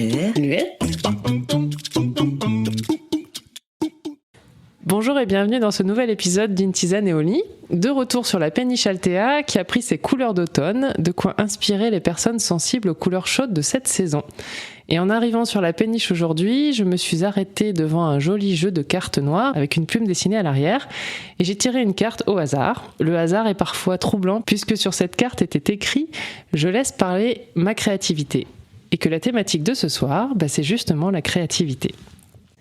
Esperluette. Bonjour et bienvenue dans ce nouvel épisode d'Une tisane et au lit. De retour sur la péniche Altea qui a pris ses couleurs d'automne, de quoi inspirer les personnes sensibles aux couleurs chaudes de cette saison. Et en arrivant sur la péniche aujourd'hui, je me suis arrêtée devant un joli jeu de cartes noires avec une plume dessinée à l'arrière et j'ai tiré une carte au hasard. Le hasard est parfois troublant puisque sur cette carte était écrit « Je laisse parler ma créativité ». Et que la thématique de ce soir, c'est justement la créativité.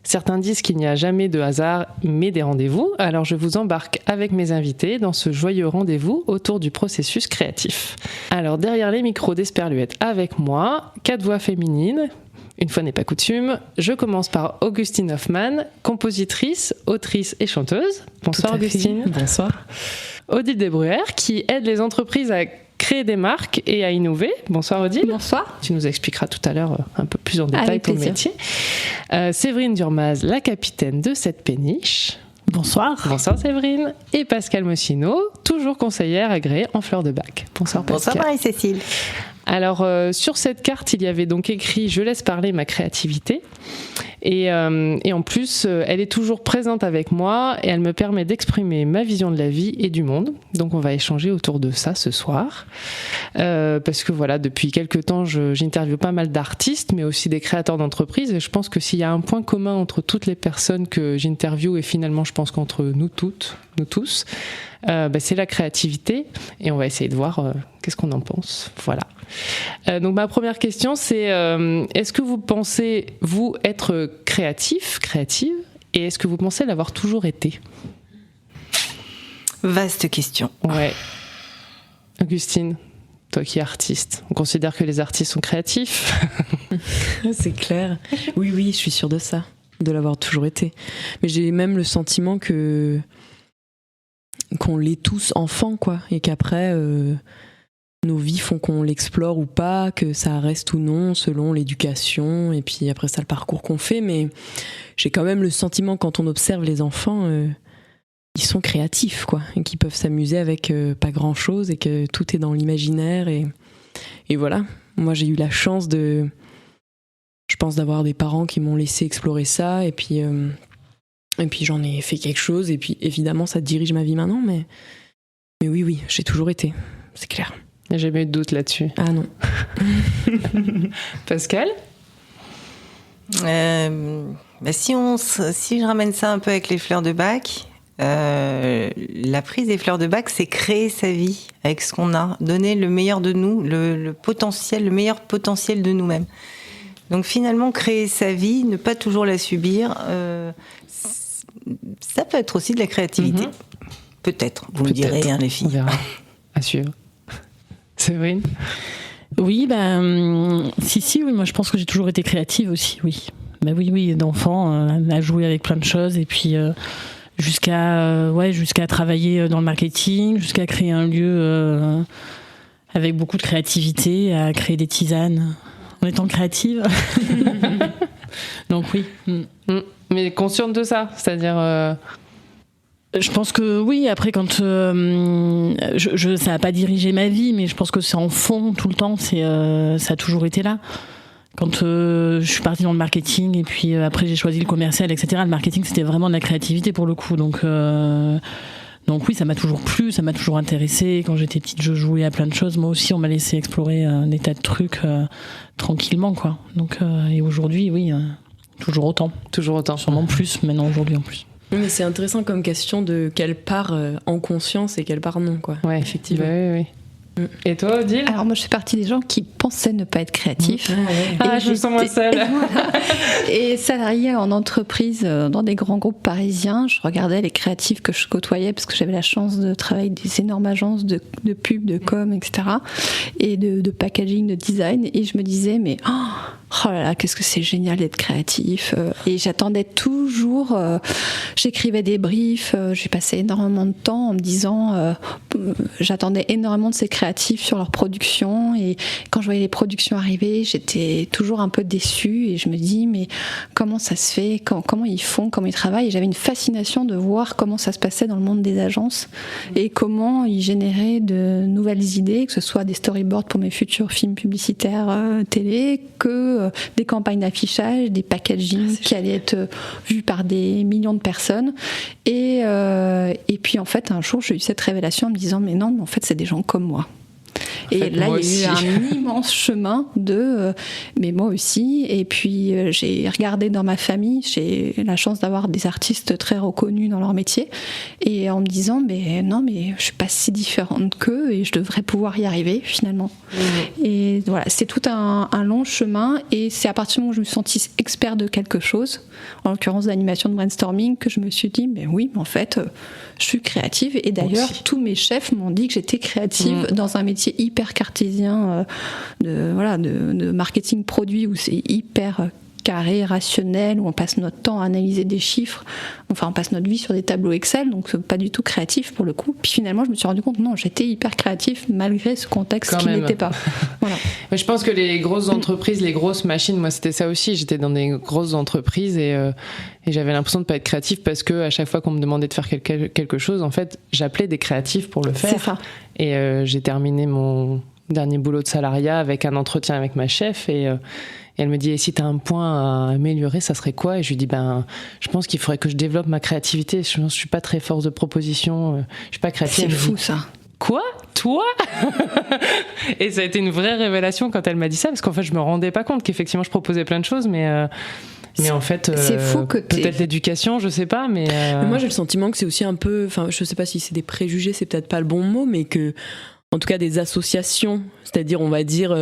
Certains disent qu'il n'y a jamais de hasard, mais des rendez-vous. Alors je vous embarque avec mes invités dans ce joyeux rendez-vous autour du processus créatif. Alors derrière les micros d'Esperluette avec moi, 4 voix féminines. Une fois n'est pas coutume, je commence par Augustine Hoffmann, compositrice, autrice et chanteuse. Bonsoir Augustine. Bonsoir. Odile Desbruyères qui aide les entreprises à créer des marques et à innover. Bonsoir Odile. Bonsoir. Tu nous expliqueras tout à l'heure un peu plus en détail ton métier. Séverine Durmaz, la capitaine de cette péniche. Bonsoir. Bonsoir Séverine. Et Pascal Mossino, toujours conseillère agréée en fleurs de bac. Bonsoir Pascal. Bonsoir Marie-Cécile. Alors sur cette carte, il y avait donc écrit « Je laisse parler ma créativité ». Et en plus, elle est toujours présente avec moi et elle me permet d'exprimer ma vision de la vie et du monde. Donc on va échanger autour de ça ce soir. Parce que voilà, depuis quelques temps, j'interviewe pas mal d'artistes, mais aussi des créateurs d'entreprises. Et je pense que s'il y a un point commun entre toutes les personnes que j'interviewe, et finalement je pense qu'entre nous toutes, nous tous, c'est la créativité. Et on va essayer de voir qu'est-ce qu'on en pense. Voilà. Donc ma première question, c'est est-ce que vous pensez, vous, être créative, et est-ce que vous pensez l'avoir toujours été ? Vaste question. Ouais. Augustine, toi qui es artiste, on considère que les artistes sont créatifs ? C'est clair. Oui, je suis sûre de ça, de l'avoir toujours été. Mais j'ai même le sentiment qu'on l'est tous enfants, quoi, et qu'après... nos vies font qu'on l'explore ou pas, que ça reste ou non selon l'éducation et puis après ça le parcours qu'on fait, mais j'ai quand même le sentiment quand on observe les enfants, ils sont créatifs quoi, et qu'ils peuvent s'amuser avec pas grand chose et que tout est dans l'imaginaire et voilà. Moi j'ai eu la chance je pense d'avoir des parents qui m'ont laissé explorer ça et puis j'en ai fait quelque chose et puis évidemment ça dirige ma vie maintenant, mais oui j'ai toujours été, c'est clair. J'ai jamais eu de doute là-dessus. Ah non. Pascal ? Si je ramène ça un peu avec les fleurs de bac, la prise des fleurs de bac, c'est créer sa vie avec ce qu'on a, donner le meilleur de nous, le meilleur potentiel de nous-mêmes. Donc finalement, créer sa vie, ne pas toujours la subir, ça peut être aussi de la créativité. Peut-être, vous le direz, les filles. On verra. À suivre. Séverine ? Oui, si, oui, moi je pense que j'ai toujours été créative aussi, oui. Oui, d'enfant, à jouer avec plein de choses et puis jusqu'à travailler dans le marketing, jusqu'à créer un lieu avec beaucoup de créativité, à créer des tisanes en étant créative. Donc oui. Mais consciente de ça, c'est-à-dire... Je pense que oui, après quand ça n'a pas dirigé ma vie, mais je pense que c'est en fond tout le temps, ça a toujours été là. Quand je suis partie dans le marketing et puis après j'ai choisi le commercial, etc. Le marketing c'était vraiment de la créativité pour le coup, donc oui, ça m'a toujours plu, ça m'a toujours intéressée. Quand j'étais petite, je jouais à plein de choses. Moi aussi, on m'a laissé explorer des tas de trucs tranquillement, quoi. Donc et aujourd'hui, oui, toujours autant. Toujours autant. Sûrement plus, maintenant aujourd'hui en plus. Mais c'est intéressant comme question de quelle part en conscience et quelle part non, quoi. Ouais, effectivement. Oui. Et toi, Odile ? Alors moi, je fais partie des gens qui pensaient ne pas être créatifs. Je me sens moins seule. Et salariée en entreprise, dans des grands groupes parisiens, je regardais les créatifs que je côtoyais parce que j'avais la chance de travailler avec des énormes agences de pub, de com, etc. et de packaging, de design. Et je me disais, mais oh là là, qu'est-ce que c'est génial d'être créatif. Et j'attendais toujours, j'écrivais des briefs, j'ai passé énormément de temps en me disant, j'attendais énormément de ces créatifs sur leur production, et quand je voyais les productions arriver, j'étais toujours un peu déçue et je me dis mais comment ça se fait, comment ils font, comment ils travaillent, et j'avais une fascination de voir comment ça se passait dans le monde des agences et comment ils généraient de nouvelles idées, que ce soit des storyboards pour mes futurs films publicitaires télé, que des campagnes d'affichage, des packaging qui allaient être vus par des millions de personnes. Et puis en fait, un jour, j'ai eu cette révélation en me disant mais non, mais en fait, c'est des gens comme moi. Et là, il y a eu un immense chemin mais moi aussi. Et puis, j'ai regardé dans ma famille, j'ai la chance d'avoir des artistes très reconnus dans leur métier. Et en me disant, mais non, mais je suis pas si différente qu'eux et je devrais pouvoir y arriver, finalement. Et voilà, c'est tout un long chemin. Et c'est à partir du moment où je me suis sentie expert de quelque chose, en l'occurrence d'animation de brainstorming, que je me suis dit, mais oui, mais en fait, je suis créative. Et d'ailleurs, tous mes chefs m'ont dit que j'étais créative dans un métier hyper cartésien de marketing produit où c'est hyper carré, rationnel, où on passe notre temps à analyser des chiffres, enfin on passe notre vie sur des tableaux Excel, donc pas du tout créatif pour le coup. Puis finalement je me suis rendu compte, non, j'étais hyper créatif malgré ce contexte qui n'était pas. Voilà. Mais je pense que les grosses entreprises, les grosses machines, moi c'était ça aussi, j'étais dans des grosses entreprises et j'avais l'impression de pas être créatif parce que à chaque fois qu'on me demandait de faire quelque chose, en fait j'appelais des créatifs pour le faire. C'est ça. Et j'ai terminé mon dernier boulot de salariat avec un entretien avec ma chef et elle me dit, et si tu as un point à améliorer, ça serait quoi? Et je lui dis, je pense qu'il faudrait que je développe ma créativité. Je suis pas très force de proposition, je suis pas créative. C'est fou ça. Quoi? Toi? Et ça a été une vraie révélation quand elle m'a dit ça, parce qu'en fait, je me rendais pas compte qu'effectivement, je proposais plein de choses, mais en fait, c'est fou que peut-être l'éducation, je sais pas, mais moi, j'ai le sentiment que c'est aussi un peu, enfin, je sais pas si c'est des préjugés, c'est peut-être pas le bon mot, mais que en tout cas des associations, c'est-à-dire on va dire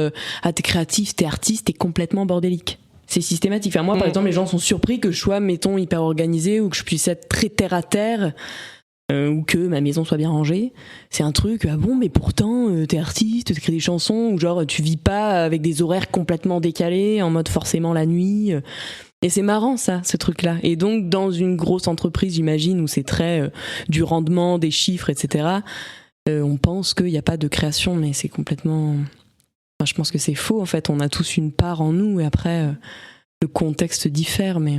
t'es créatif, t'es artiste, t'es complètement bordélique. C'est systématique. Enfin, moi par exemple les gens sont surpris que je sois mettons hyper organisé ou que je puisse être très terre à terre ou que ma maison soit bien rangée. C'est un truc mais pourtant t'es artiste, t'écris des chansons ou genre tu vis pas avec des horaires complètement décalés en mode forcément la nuit. Et c'est marrant ça, ce truc-là. Et donc dans une grosse entreprise j'imagine où c'est très du rendement, des chiffres, etc. On pense qu'il n'y a pas de création, mais c'est complètement... Enfin, je pense que c'est faux, en fait. On a tous une part en nous, et après, le contexte diffère, mais...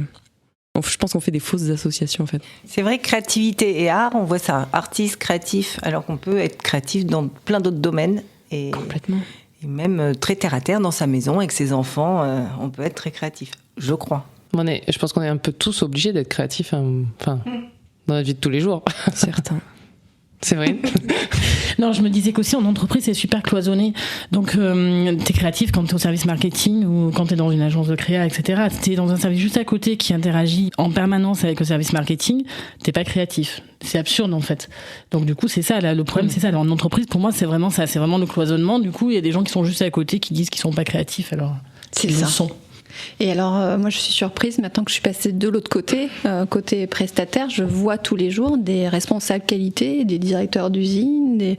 Je pense qu'on fait des fausses associations, en fait. C'est vrai que créativité et art, on voit ça, artiste, créatif, alors qu'on peut être créatif dans plein d'autres domaines. Et, complètement. Et même très terre-à-terre dans sa maison, avec ses enfants, on peut être très créatif, je crois. Je pense qu'on est un peu tous obligés d'être créatifs, dans la vie de tous les jours. Certains. C'est vrai. Non, je me disais qu'aussi en entreprise c'est super cloisonné. Donc t'es créatif quand t'es au service marketing ou quand t'es dans une agence de créa, etc. T'es dans un service juste à côté qui interagit en permanence avec le service marketing, t'es pas créatif. C'est absurde en fait. Donc du coup c'est ça là, le problème c'est ça. Alors, en entreprise pour moi c'est vraiment ça, c'est vraiment le cloisonnement. Du coup il y a des gens qui sont juste à côté qui disent qu'ils sont pas créatifs alors c'est ça. Sont. Et alors, moi, je suis surprise, maintenant que je suis passée de l'autre côté, côté prestataire, je vois tous les jours des responsables qualité, des directeurs d'usine,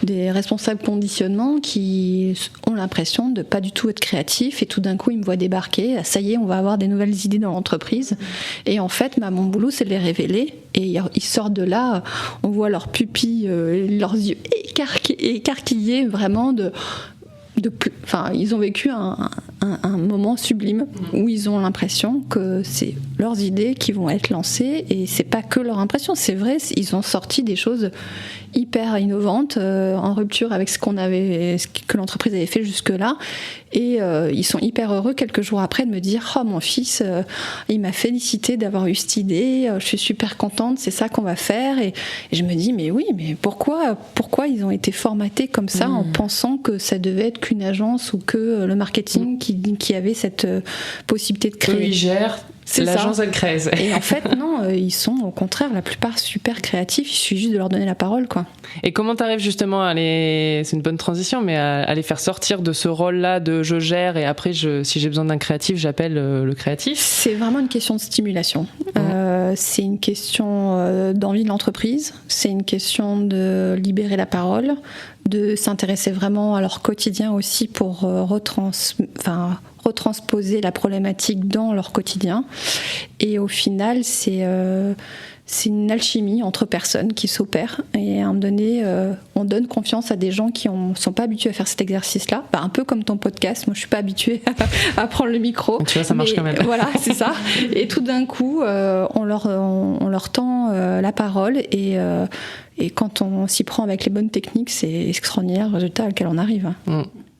des responsables conditionnement qui ont l'impression de pas du tout être créatifs et tout d'un coup, ils me voient débarquer, ça y est, on va avoir des nouvelles idées dans l'entreprise. Et en fait, mon boulot, c'est de les révéler. Et ils sortent de là, on voit leurs pupilles, leurs yeux écarquillés, vraiment ils ont vécu un moment sublime où ils ont l'impression que c'est leurs idées qui vont être lancées et c'est pas que leur impression, c'est vrai, ils ont sorti des choses hyper innovantes en rupture avec ce que l'entreprise avait fait jusque-là et ils sont hyper heureux quelques jours après de me dire mon fils il m'a félicité d'avoir eu cette idée, je suis super contente, c'est ça qu'on va faire et je me dis mais oui, mais pourquoi ils ont été formatés comme ça en pensant que ça devait être qu'une agence ou que le marketing qui avait cette possibilité de créer. Eux, ils gèrent. C'est l'agence, elle crée. Et en fait, non, ils sont au contraire la plupart super créatifs. Il suffit juste de leur donner la parole, quoi. Et comment t'arrives justement à c'est une bonne transition, mais à les faire sortir de ce rôle-là de je gère et après, si j'ai besoin d'un créatif, j'appelle le créatif? C'est vraiment une question de stimulation. C'est une question d'envie de l'entreprise. C'est une question de libérer la parole, de s'intéresser vraiment à leur quotidien aussi pour retransposer la problématique dans leur quotidien. Et au final, c'est une alchimie entre personnes qui s'opère. Et à un moment donné, on donne confiance à des gens qui ne sont pas habitués à faire cet exercice-là. Un peu comme ton podcast. Moi, je ne suis pas habituée à prendre le micro. Tu vois, ça marche quand même. Voilà, c'est ça. Et tout d'un coup, on leur tend la parole. Et quand on s'y prend avec les bonnes techniques, c'est extraordinaire le résultat auquel on arrive.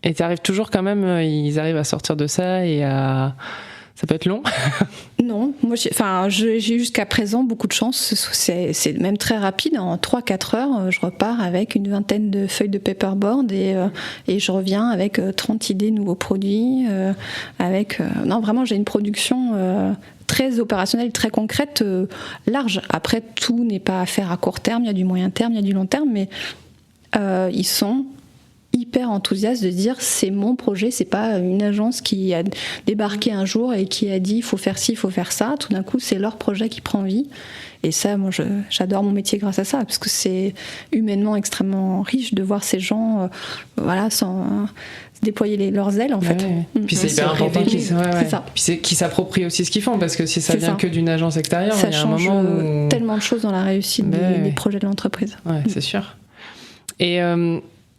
Et t'arrives toujours quand même, ils arrivent à sortir de ça et à... Ça peut être long? Non, moi j'ai jusqu'à présent beaucoup de chance, c'est même très rapide, en 3-4 heures je repars avec une vingtaine de feuilles de paperboard et je reviens avec 30 idées de nouveaux produits, non vraiment j'ai une production très opérationnelle, très concrète, large. Après tout n'est pas à faire à court terme, il y a du moyen terme, il y a du long terme, mais ils sont hyper enthousiaste de dire c'est mon projet, c'est pas une agence qui a débarqué un jour et qui a dit il faut faire ci, il faut faire ça. Tout d'un coup, c'est leur projet qui prend vie. Et ça, moi, j'adore mon métier grâce à ça, parce que c'est humainement extrêmement riche de voir ces gens, sans déployer leurs ailes, en fait. Ouais. Puis c'est hyper important qu'ils s'approprient aussi ce qu'ils font, parce que si ça vient que d'une agence extérieure, ça il y a un change moment où... tellement de choses dans la réussite des projets de l'entreprise. Ouais, c'est sûr. Et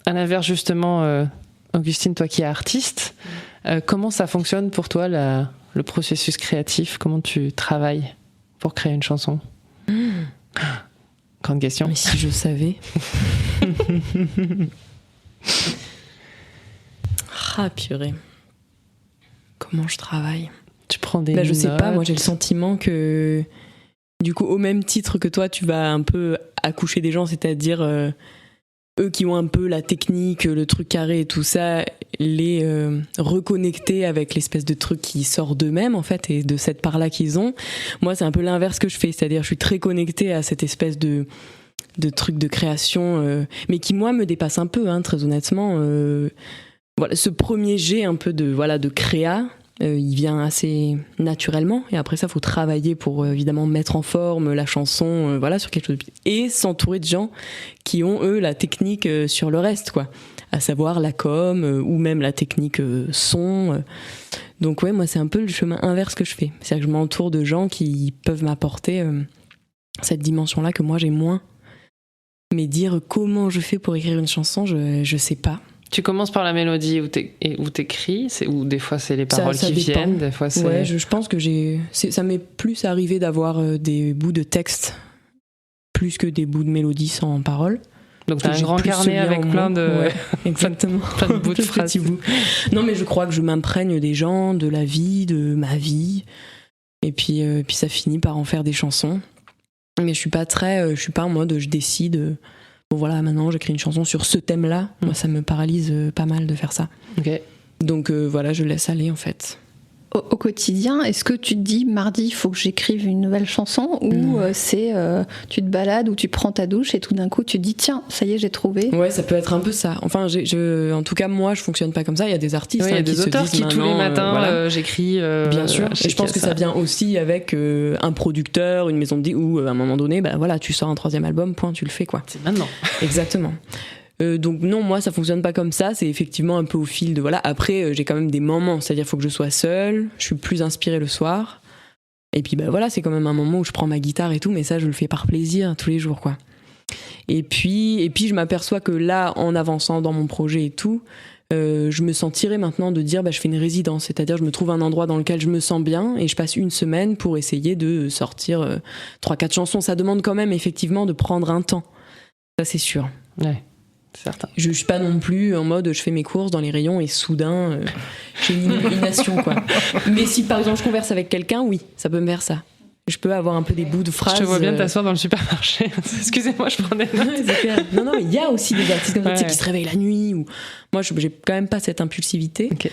à l'inverse, justement, Augustine, toi qui es artiste, comment ça fonctionne pour toi, le processus créatif? Comment tu travailles pour créer une chanson? Grande question. Mais si je savais. Ah, purée. Comment je travaille? Tu prends des notes? Je sais pas, moi j'ai le sentiment que, du coup, au même titre que toi, tu vas un peu accoucher des gens, c'est-à-dire... eux qui ont un peu la technique, le truc carré et tout ça, les reconnecter avec l'espèce de truc qui sort d'eux-mêmes, en fait, et de cette part-là qu'ils ont. Moi, c'est un peu l'inverse que je fais, c'est-à-dire je suis très connectée à cette espèce de truc de création, mais qui, moi, me dépasse un peu, très honnêtement. Voilà, ce premier jet un peu de créa, il vient assez naturellement, et après ça, faut travailler pour évidemment mettre en forme la chanson, sur quelque chose, et s'entourer de gens qui ont eux la technique sur le reste, quoi, à savoir la com ou même la technique son. Donc ouais, moi c'est un peu le chemin inverse que je fais, c'est-à-dire que je m'entoure de gens qui peuvent m'apporter cette dimension-là que moi j'ai moins. Mais dire comment je fais pour écrire une chanson, je sais pas. Tu commences par la mélodie où t'écris, ou des fois c'est les paroles ça qui dépend. viennent, des fois c'est... Ouais, je pense que ça m'est plus arrivé d'avoir des bouts de texte plus que des bouts de mélodie sans paroles. Donc t'as un grand carnet avec plein de... Ouais, exactement. plein de bouts de phrases. Non, mais je crois que je m'imprègne des gens, de la vie, de ma vie, et puis ça finit par en faire des chansons. Mais je suis pas en mode je décide... Bon voilà, maintenant j'écris une chanson sur ce thème-là. Moi, ça me paralyse pas mal de faire ça. Okay. Donc je laisse aller en fait. Au quotidien, est-ce que tu te dis mardi il faut que j'écrive une nouvelle chanson, ou tu te balades ou tu prends ta douche et tout d'un coup tu te dis tiens ça y est j'ai trouvé? Ouais, ça peut être un peu ça. Enfin en tout cas moi je fonctionne pas comme ça. Il y a des artistes, il y a des auteurs qui tous les matins j'écris. Bien sûr. Et je pense que ça vient aussi avec un producteur, une maison de disques, où à un moment donné tu sors un 3e album, point, tu le fais quoi. C'est maintenant. Exactement. Donc non, moi ça fonctionne pas comme ça, c'est effectivement un peu au fil de Après j'ai quand même des moments, c'est-à-dire faut que je sois seule, je suis plus inspirée le soir, et puis c'est quand même un moment où je prends ma guitare et tout, mais ça je le fais par plaisir tous les jours quoi. Et puis je m'aperçois que là, en avançant dans mon projet et tout, je me sens tirée maintenant de dire je fais une résidence, c'est-à-dire je me trouve un endroit dans lequel je me sens bien et je passe une semaine pour essayer de sortir 3-4 chansons. Ça demande quand même effectivement de prendre un temps, ça c'est sûr. Ouais. Certain. Je suis pas non plus en mode je fais mes courses dans les rayons et soudain j'ai une illumination quoi. Mais si par exemple je converse avec quelqu'un, oui, ça peut me faire ça. Je peux avoir un peu des bouts de phrases. Je te vois bien t'asseoir dans le supermarché. Excusez-moi, je prends des notes. Non, mais il y a aussi des artistes comme ça qui se réveillent la nuit. Ou... Moi, j'ai quand même pas cette impulsivité. Okay.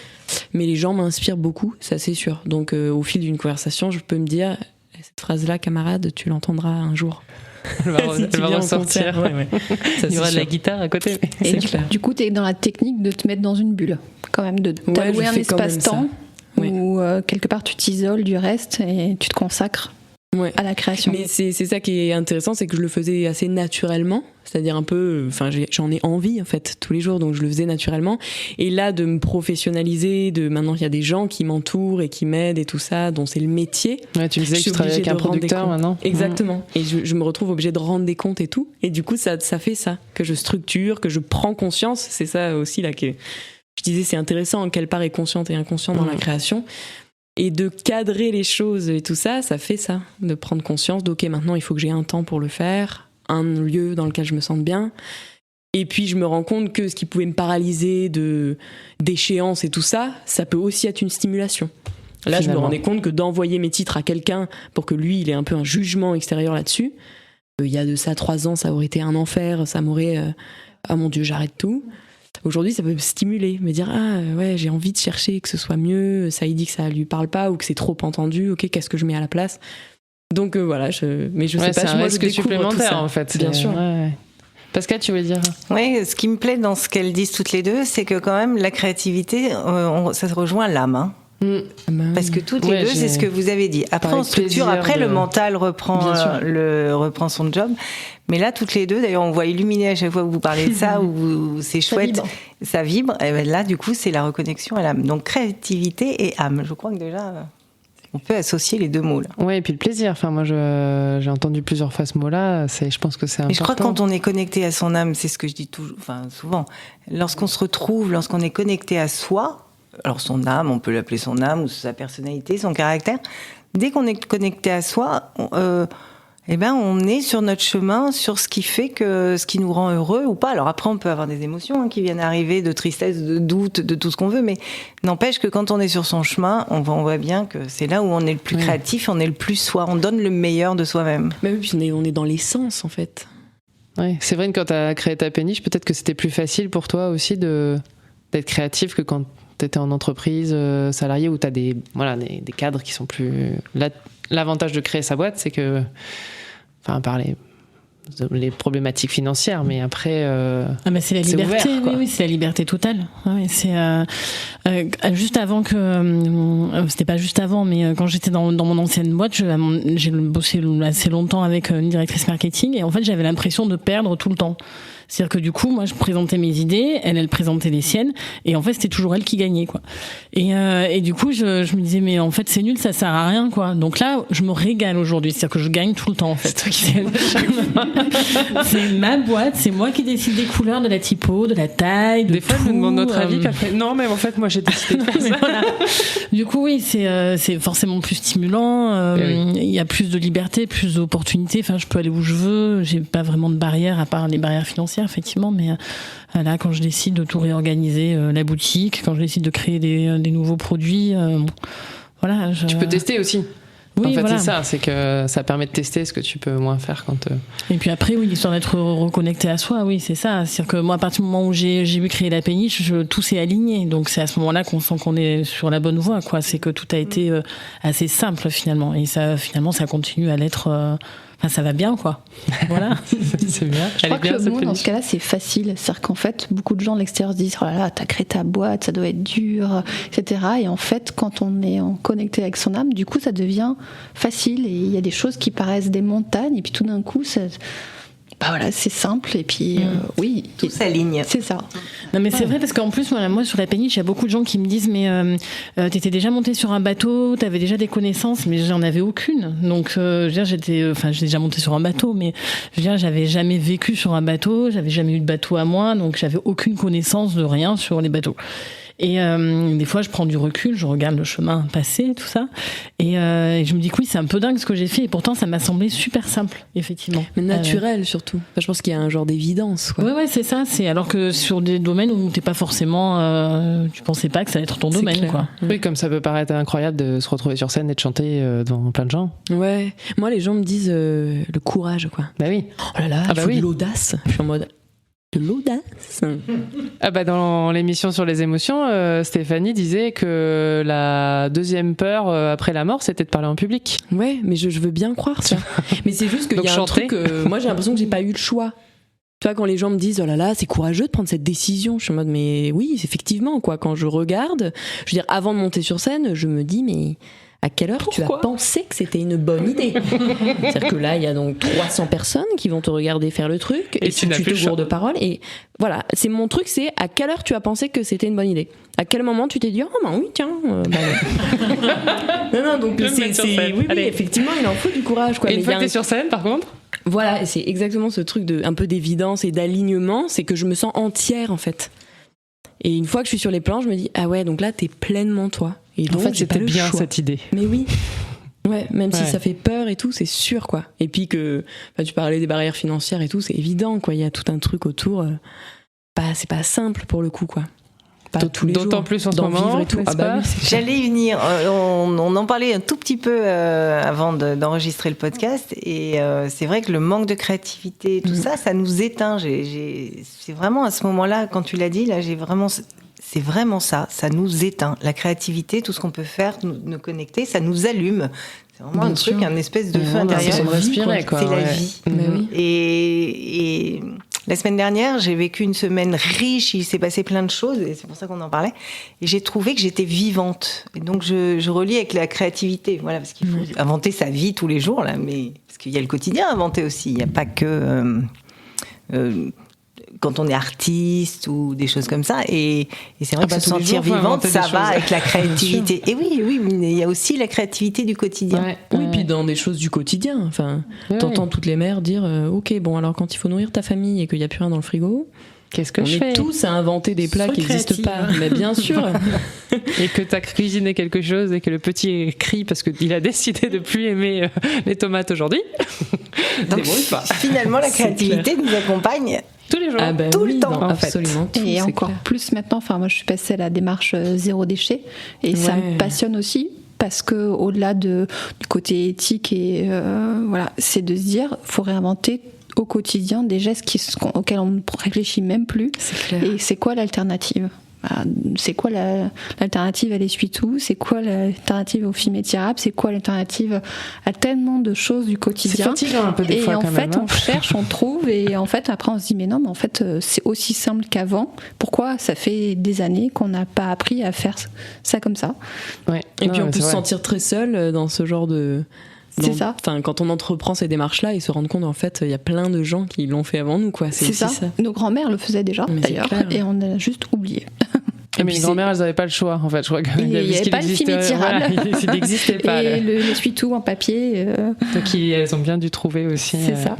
Mais les gens m'inspirent beaucoup, ça c'est sûr. Donc au fil d'une conversation, je peux me dire cette phrase-là, camarade, tu l'entendras un jour. Elle va ressortir. Ouais. Ça, il y aura de la guitare à côté. Et du coup, tu es dans la technique de te mettre dans une bulle, quand même, de t'allouer un espace-temps où quelque part tu t'isoles du reste et tu te consacres à la création. Mais c'est ça qui est intéressant, c'est que je le faisais assez naturellement, c'est-à-dire un peu, j'en ai envie en fait tous les jours, donc je le faisais naturellement. Et là, de me professionnaliser, maintenant il y a des gens qui m'entourent et qui m'aident et tout ça, dont c'est le métier. Ouais, tu me disais que tu travailles avec un producteur maintenant. Exactement. Et je me retrouve obligée de rendre des comptes et tout. Et du coup, ça fait ça, que je structure, que je prends conscience. C'est ça aussi là que je disais, c'est intéressant, quelle part est consciente et inconsciente dans la création. Et de cadrer les choses et tout ça, ça fait ça, de prendre conscience d'ok, maintenant il faut que j'ai un temps pour le faire, un lieu dans lequel je me sente bien, Et puis je me rends compte que ce qui pouvait me paralyser d'échéance et tout ça, ça peut aussi être une stimulation. Là, je me rendais compte que d'envoyer mes titres à quelqu'un pour que lui, il ait un peu un jugement extérieur là-dessus, il y a de ça 3 ans, ça aurait été un enfer, ça m'aurait... ah mon Dieu, j'arrête tout. Aujourd'hui, ça peut me stimuler, me dire ouais, j'ai envie de chercher que ce soit mieux, ça il dit que ça lui parle pas ou que c'est trop entendu, ok, qu'est-ce que je mets à la place? Donc voilà, mais je sais pas, c'est un moi risque je découvre supplémentaire tout ça. en fait. Bien sûr. Ouais. Pascal, tu veux dire? Oui, ce qui me plaît dans ce qu'elles disent toutes les deux, c'est que quand même la créativité, ça se rejoint à l'âme. Hein. Parce que toutes les deux, c'est ce que vous avez dit. Après, on structure, après le mental reprend son job. Mais là, toutes les deux, d'ailleurs, on voit illuminer à chaque fois que vous parlez de ça, où c'est chouette, ça vibre. Et ben là, du coup, c'est la reconnexion à l'âme. Donc, créativité et âme. Je crois que déjà, on peut associer les deux mots là. Ouais, et puis le plaisir. Enfin, moi, j'ai entendu plusieurs fois ce mot-là. Je pense que c'est important. Et je crois que quand on est connecté à son âme, c'est ce que je dis toujours, enfin souvent. Lorsqu'on se retrouve, lorsqu'on est connecté à soi, alors son âme, on peut l'appeler son âme ou sa personnalité, son caractère. Dès qu'on est connecté à soi, on est sur notre chemin, sur ce qui fait que ce qui nous rend heureux ou pas. Alors après, on peut avoir des émotions qui viennent arriver, de tristesse, de doute, de tout ce qu'on veut, mais n'empêche que quand on est sur son chemin, on voit bien que c'est là où on est le plus créatif, on est le plus soi, on donne le meilleur de soi-même. Mais oui, puis on est dans l'essence en fait. Ouais, c'est vrai que quand tu as créé ta péniche, peut-être que c'était plus facile pour toi aussi d'être créatif que quand tu étais en entreprise salariée où tu as des cadres qui sont plus... L'avantage de créer sa boîte, c'est que, enfin, par les problématiques financières, mais après, mais c'est la liberté, ouvert, oui, c'est la liberté totale. Ouais, c'est juste avant que, c'était pas juste avant, mais quand j'étais dans mon ancienne boîte, j'ai bossé assez longtemps avec une directrice marketing, et en fait, j'avais l'impression de perdre tout le temps. C'est-à-dire que du coup, moi, je présentais mes idées, elle présentait les siennes, et en fait, c'était toujours elle qui gagnait, quoi. Et du coup, je me disais, mais en fait, c'est nul, ça sert à rien, quoi. Donc là, je me régale aujourd'hui, c'est-à-dire que je gagne tout le temps, en fait. C'est ma boîte, c'est moi qui décide des couleurs, de la typo, de la taille, de des fois, tout. je me demande notre avis, puis après, non, mais en fait, moi, j'ai décidé de faire ça. Voilà. Du coup, oui, c'est forcément plus stimulant. Il y a plus de liberté, plus d'opportunités. Enfin, je peux aller où je veux. J'ai pas vraiment de barrières à part les barrières financières, effectivement. Mais là, quand je décide de tout réorganiser, la boutique, quand je décide de créer des nouveaux produits, voilà. Tu peux tester aussi. Oui, en fait, voilà. c'est ça, c'est que ça permet de tester ce que tu peux moins faire quand... Et puis après, oui, l'histoire d'être reconnecté à soi, oui, c'est ça. C'est-à-dire que moi, à partir du moment où j'ai vu créer la péniche, tout s'est aligné. Donc c'est à ce moment-là qu'on sent qu'on est sur la bonne voie, quoi. C'est que tout a été assez simple, finalement. Et ça, finalement, ça continue à l'être... ça va bien, quoi. Voilà. C'est bien. Je crois que le mot, dans ce cas-là, c'est facile. C'est-à-dire qu'en fait, beaucoup de gens de l'extérieur se disent « Oh là là, t'as créé ta boîte, ça doit être dur, etc. » Et en fait, quand on est connecté avec son âme, du coup, ça devient facile. Et il y a des choses qui paraissent des montagnes. Et puis tout d'un coup, c'est simple. Et puis, oui. Tout s'aligne. C'est ça. Non, mais c'est vrai, parce qu'en plus, moi, sur la péniche, il y a beaucoup de gens qui me disent, mais t'étais déjà monté sur un bateau, t'avais déjà des connaissances, mais j'en avais aucune. Donc, je veux dire, j'ai déjà monté sur un bateau, mais je veux dire, j'avais jamais vécu sur un bateau, j'avais jamais eu de bateau à moi, donc j'avais aucune connaissance de rien sur les bateaux. Et des fois, je prends du recul, je regarde le chemin passé, tout ça, et je me dis que oui, c'est un peu dingue ce que j'ai fait, et pourtant, ça m'a semblé super simple, effectivement. Mais naturel, surtout. Enfin, je pense qu'il y a un genre d'évidence, quoi. Ouais, c'est ça. C'est alors que sur des domaines où t'es pas forcément, tu pensais pas que ça allait être ton domaine, clair. quoi. Oui, comme ça peut paraître incroyable de se retrouver sur scène et de chanter devant plein de gens. Ouais. Moi, les gens me disent le courage, quoi. Bah oui. Oh là là, il faut de l'audace. Je suis en mode... De l'audace. Ah bah dans l'émission sur les émotions, Stéphanie disait que la deuxième peur après la mort, c'était de parler en public. Ouais, mais je veux bien croire ça. Mais c'est juste qu'il y a un truc, moi j'ai l'impression que j'ai pas eu le choix. Tu vois, quand les gens me disent, oh là là, c'est courageux de prendre cette décision, je suis en mode, mais oui, effectivement, quoi. Quand je regarde, je veux dire, avant de monter sur scène, je me dis, mais à quelle heure tu as pensé que c'était une bonne idée? C'est-à-dire que là, il y a donc 300 personnes qui vont te regarder faire le truc, et tu te gourdes de parole, et voilà, c'est mon truc, c'est à quelle heure tu as pensé que c'était une bonne idée? À quel moment tu t'es dit, oh ben oui, tiens, non, donc oui, effectivement, il en faut du courage, quoi. Et une fois que t'es sur scène, par contre? Voilà, et c'est exactement ce truc un peu d'évidence et d'alignement, c'est que je me sens entière, en fait. Et une fois que je suis sur les plans, je me dis, ah ouais, donc là, t'es pleinement toi. Et donc, en fait, c'était bien choix. cette idée. Mais oui. Ouais, même si ça fait peur et tout, c'est sûr, quoi. Et puis que, tu parlais des barrières financières et tout, c'est évident, quoi. Il y a tout un truc autour. C'est pas simple pour le coup, quoi. Pas tous les jours. D'autant plus en ce moment. Et tout. J'allais y venir. On en parlait un tout petit peu avant d'enregistrer le podcast. Et c'est vrai que le manque de créativité, tout ça nous éteint. C'est vraiment à ce moment-là, quand tu l'as dit, là, c'est vraiment ça. Ça nous éteint. La créativité, tout ce qu'on peut faire, nous connecter, ça nous allume. C'est vraiment un truc, un espèce de feu intérieur. C'est respirer, quoi. C'est la vie. Oui. Et la semaine dernière, j'ai vécu une semaine riche, il s'est passé plein de choses, et c'est pour ça qu'on en parlait. Et j'ai trouvé que j'étais vivante. Et donc, je relie avec la créativité. Voilà, parce qu'il faut inventer sa vie tous les jours, là, mais parce qu'il y a le quotidien à inventer aussi. Il n'y a pas que quand on est artiste ou des choses comme ça. Et c'est vrai que se sentir vivante, ça va avec la créativité. Et oui, mais il y a aussi la créativité du quotidien. Oui, puis dans des choses du quotidien. Enfin, t'entends toutes les mères dire ok, bon, alors quand il faut nourrir ta famille et qu'il n'y a plus rien dans le frigo, qu'est-ce que je fais ? On est tous à inventer des plats qui n'existent pas. Mais bien sûr. Et que t'as cuisiné quelque chose et que le petit crie parce qu'il a décidé de plus aimer les tomates aujourd'hui. Donc finalement, la créativité nous accompagne tous les jours, tout le temps, en fait. Absolument. Et encore plus maintenant. Enfin, moi, je suis passée à la démarche zéro déchet, et ça me passionne aussi. Parce que au-delà du côté éthique et c'est de se dire, faut réinventer au quotidien des gestes auxquels on ne réfléchit même plus. C'est clair. Et c'est quoi l'alternative ? C'est quoi l'alternative à l'essuie-tout ? C'est quoi l'alternative au film étirable ? C'est quoi l'alternative à tellement de choses du quotidien ? C'est fatigant un peu des fois quand même. Et en fait, on cherche, on trouve, et en fait, après, on se dit, mais non, mais en fait, c'est aussi simple qu'avant. Pourquoi ça fait des années qu'on n'a pas appris à faire ça comme ça ? Et puis on peut se sentir très seul dans ce genre de... C'est ça. Enfin, quand on entreprend ces démarches-là et se rendre compte, en fait, il y a plein de gens qui l'ont fait avant nous, quoi. C'est ça. Nos grands-mères le faisaient déjà, d'ailleurs, et on a juste oublié. Mais les grands-mères, elles n'avaient pas le choix, en fait. Je crois il n'y avait pas le film étirable. Il n'existait pas. Et l'essuie-tout en papier. Donc, elles ont bien dû trouver aussi. C'est ça.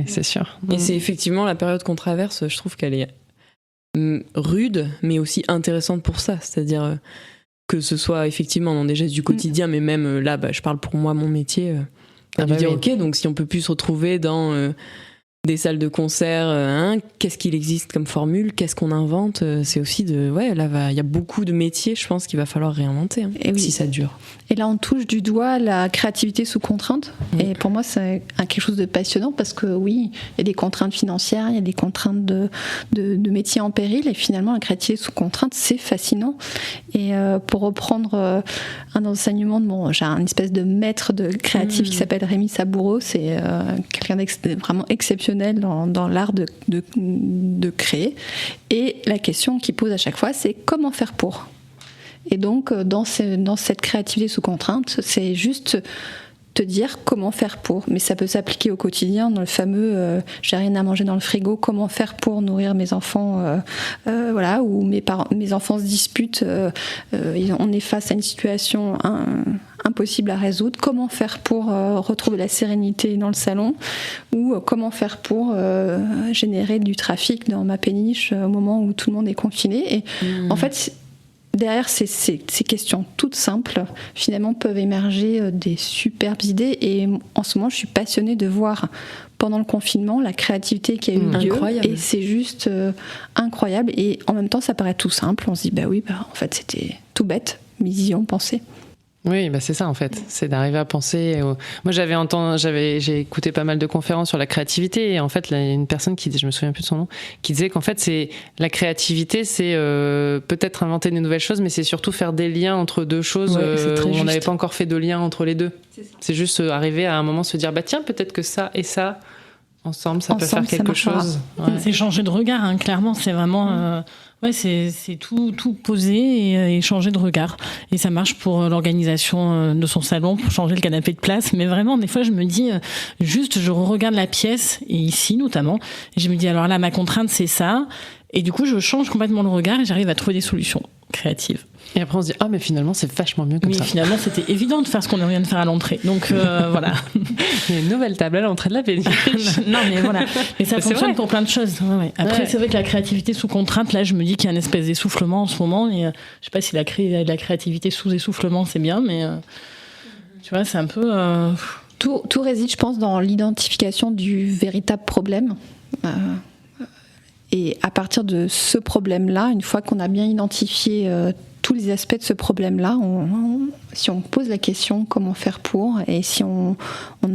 C'est sûr. Et c'est effectivement la période qu'on traverse, je trouve qu'elle est rude, mais aussi intéressante pour ça. C'est-à-dire... que ce soit effectivement dans des gestes du quotidien, mais même là, je parle pour moi, mon métier, dire ok, donc si on peut plus se retrouver dans des salles de concert, qu'est-ce qu'il existe comme formule, qu'est-ce qu'on invente, c'est aussi là, il y a beaucoup de métiers, je pense, qu'il va falloir réinventer, si ça dure. Et là, on touche du doigt la créativité sous contrainte. Et pour moi, c'est quelque chose de passionnant parce que oui, il y a des contraintes financières, il y a des contraintes de métiers en péril. Et finalement, la créativité sous contrainte, c'est fascinant. Et pour reprendre un enseignement, j'ai un espèce de maître de créatif qui s'appelle Rémi Saboureau. C'est quelqu'un vraiment exceptionnel dans l'art de créer. Et la question qu'il pose à chaque fois, c'est comment faire pour ? Et donc, dans cette créativité sous contrainte, c'est juste te dire comment faire pour. Mais ça peut s'appliquer au quotidien, dans le fameux j'ai rien à manger dans le frigo, comment faire pour nourrir mes enfants, ou mes enfants se disputent, on est face à une situation impossible à résoudre, comment faire pour retrouver la sérénité dans le salon, ou comment faire pour générer du trafic dans ma péniche au moment où tout le monde est confiné. Et en fait, derrière ces questions toutes simples, finalement, peuvent émerger des superbes idées. Et en ce moment, je suis passionnée de voir, pendant le confinement, la créativité qui a eu lieu. Incroyable. Et c'est juste incroyable. Et en même temps, ça paraît tout simple. On se dit, en fait, c'était tout bête, mais ils y ont pensé. Oui, c'est ça en fait, c'est d'arriver à penser. Moi, j'ai écouté pas mal de conférences sur la créativité, et en fait, là, il y a une personne je me souviens plus de son nom, qui disait qu'en fait, la créativité, c'est peut-être inventer des nouvelles choses, mais c'est surtout faire des liens entre deux choses où on n'avait pas encore fait de lien entre les deux. C'est juste arriver à un moment se dire, tiens, peut-être que ça et ça ensemble, ça peut faire quelque chose. Ouais. C'est changer de regard, clairement, c'est vraiment. C'est tout poser et changer de regard. Et ça marche pour l'organisation de son salon, pour changer le canapé de place. Mais vraiment, des fois, je me dis, juste, je regarde la pièce, et ici notamment, et je me dis, alors là, ma contrainte, c'est ça. Et du coup, je change complètement le regard et j'arrive à trouver des solutions créatives. Et après, on se dit, mais finalement, c'est vachement mieux comme ça. Oui, finalement, c'était évident de faire ce qu'on vient de faire à l'entrée. Donc, voilà. Il y a une nouvelle table à l'entrée de la péniche. Non, mais voilà. Mais ça fonctionne pour plein de choses. Ouais. Après, c'est vrai que la créativité sous contrainte, là, je me dis qu'il y a une espèce d'essoufflement en ce moment. Et je sais pas si la créativité sous essoufflement, c'est bien, mais... Tu vois, c'est un peu... Tout réside, je pense, dans l'identification du véritable problème. Et à partir de ce problème-là, une fois qu'on a bien identifié tous les aspects de ce problème-là, si on pose la question comment faire pour, et si on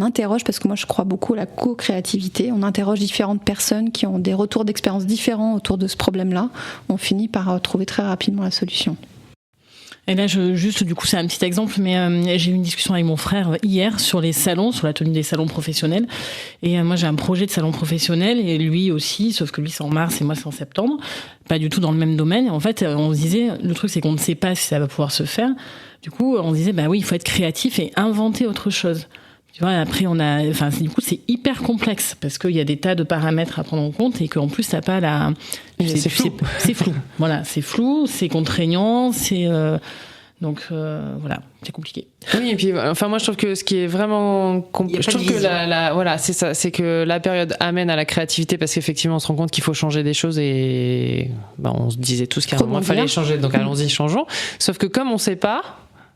interroge, parce que moi je crois beaucoup à la co-créativité, on interroge différentes personnes qui ont des retours d'expérience différents autour de ce problème-là, on finit par trouver très rapidement la solution. Et là, juste, du coup, c'est un petit exemple, mais j'ai eu une discussion avec mon frère hier sur les salons, sur la tenue des salons professionnels. Et moi, j'ai un projet de salon professionnel, et lui aussi, sauf que lui, c'est en mars et moi, c'est en septembre. Pas du tout dans le même domaine. Et en fait, on se disait, le truc, c'est qu'on ne sait pas si ça va pouvoir se faire. Du coup, on se disait, bah oui, il faut être créatif et inventer autre chose. Tu vois, après, du coup, c'est hyper complexe parce qu'il y a des tas de paramètres à prendre en compte et qu'en plus, t'as pas c'est flou. C'est flou. Voilà, c'est flou, c'est contraignant, donc voilà, c'est compliqué. Oui, et puis enfin moi je trouve que ce qui est vraiment je trouve que voilà, c'est ça, c'est que la période amène à la créativité parce qu'effectivement on se rend compte qu'il faut changer des choses et on se disait tous qu'à un moment il fallait changer, donc allons-y, changeons. Sauf que comme on sait pas,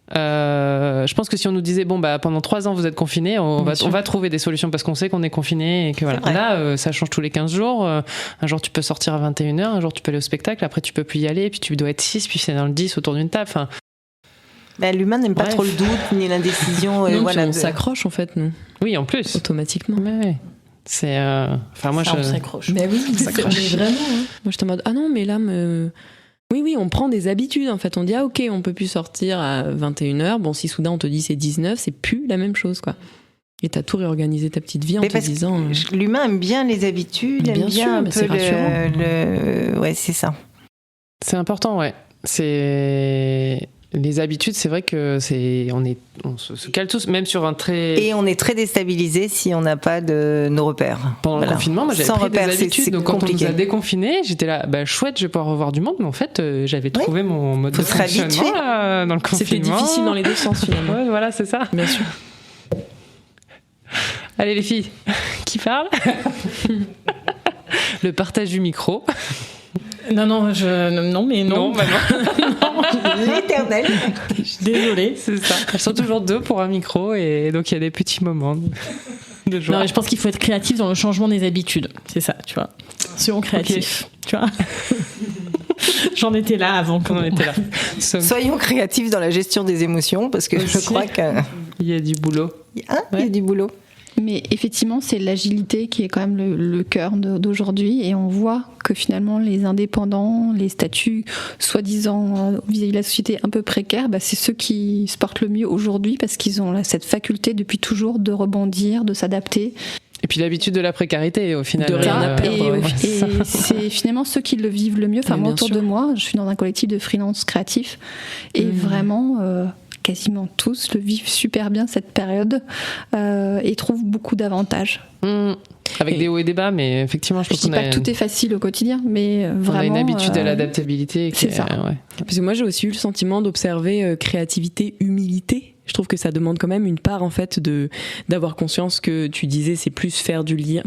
je pense que si on nous disait pendant 3 ans vous êtes confinés, on va trouver des solutions parce qu'on sait qu'on est confinés et que voilà. Là ça change tous les 15 jours. Un jour tu peux sortir à 21h, un jour tu peux aller au spectacle, après tu peux plus y aller, et puis tu dois être 6, puis c'est dans le 10 autour d'une table. Enfin, l'humain n'aime pas trop le doute ni l'indécision. Non, on s'accroche en fait, nous. Oui, en plus. Automatiquement. Ouais. C'est. Enfin, moi, on s'accroche. Mais oui, on s'accroche. Mais vraiment. Hein. Moi, j'étais en mode, ah non, mais là, Oui, on prend des habitudes en fait. On dit, ah ok, on peut plus sortir à 21h. Bon, si soudain on te dit c'est 19, c'est plus la même chose, quoi. Et t'as tout réorganisé ta petite vie en te disant. L'humain aime bien les habitudes, aime bien un peu Ouais, c'est ça. C'est important, ouais. Les habitudes, c'est vrai que on se cale tous, même sur un très... Et on est très déstabilisé si on n'a pas de nos repères. Pendant le confinement, moi j'avais pris des habitudes, donc quand on nous a déconfinés, j'étais là, chouette, je vais pouvoir revoir du monde, mais en fait, j'avais trouvé mon mode de fonctionnement dans le confinement. C'était difficile dans les deux sens finalement. Ouais, voilà, c'est ça. Bien sûr. Allez les filles, qui parle? Le partage du micro. Non, mais non. Non, L'éternel. Je suis désolée. C'est ça. Elles sont toujours 2 pour un micro et donc il y a des petits moments de joie. Non, mais je pense qu'il faut être créatif dans le changement des habitudes. C'est ça, tu vois. Soyons créatifs, tu vois. J'en étais là avant qu'on en était là. Soyons créatifs dans la gestion des émotions parce que je crois qu'il y a du boulot. Il y a du boulot. Mais effectivement, c'est l'agilité qui est quand même le cœur d'aujourd'hui. Et on voit que finalement, les indépendants, les statuts soi-disant vis-à-vis de la société un peu précaires, c'est ceux qui se portent le mieux aujourd'hui parce qu'ils ont cette faculté depuis toujours de rebondir, de s'adapter. Et puis l'habitude de la précarité, au final. De rien à perdre. Et c'est finalement ceux qui le vivent le mieux. Enfin, moi, autour de moi, je suis dans un collectif de freelance créatifs. Et vraiment... quasiment tous le vivent super bien cette période et trouvent beaucoup d'avantages. Avec des hauts et des bas, mais effectivement, je pense qu'on dis pas que tout est facile au quotidien, mais vraiment... On a une habitude à l'adaptabilité. C'est ça. Parce que moi, j'ai aussi eu le sentiment d'observer créativité, humilité. Je trouve que ça demande quand même une part, en fait, d'avoir conscience que tu disais, c'est plus faire du lien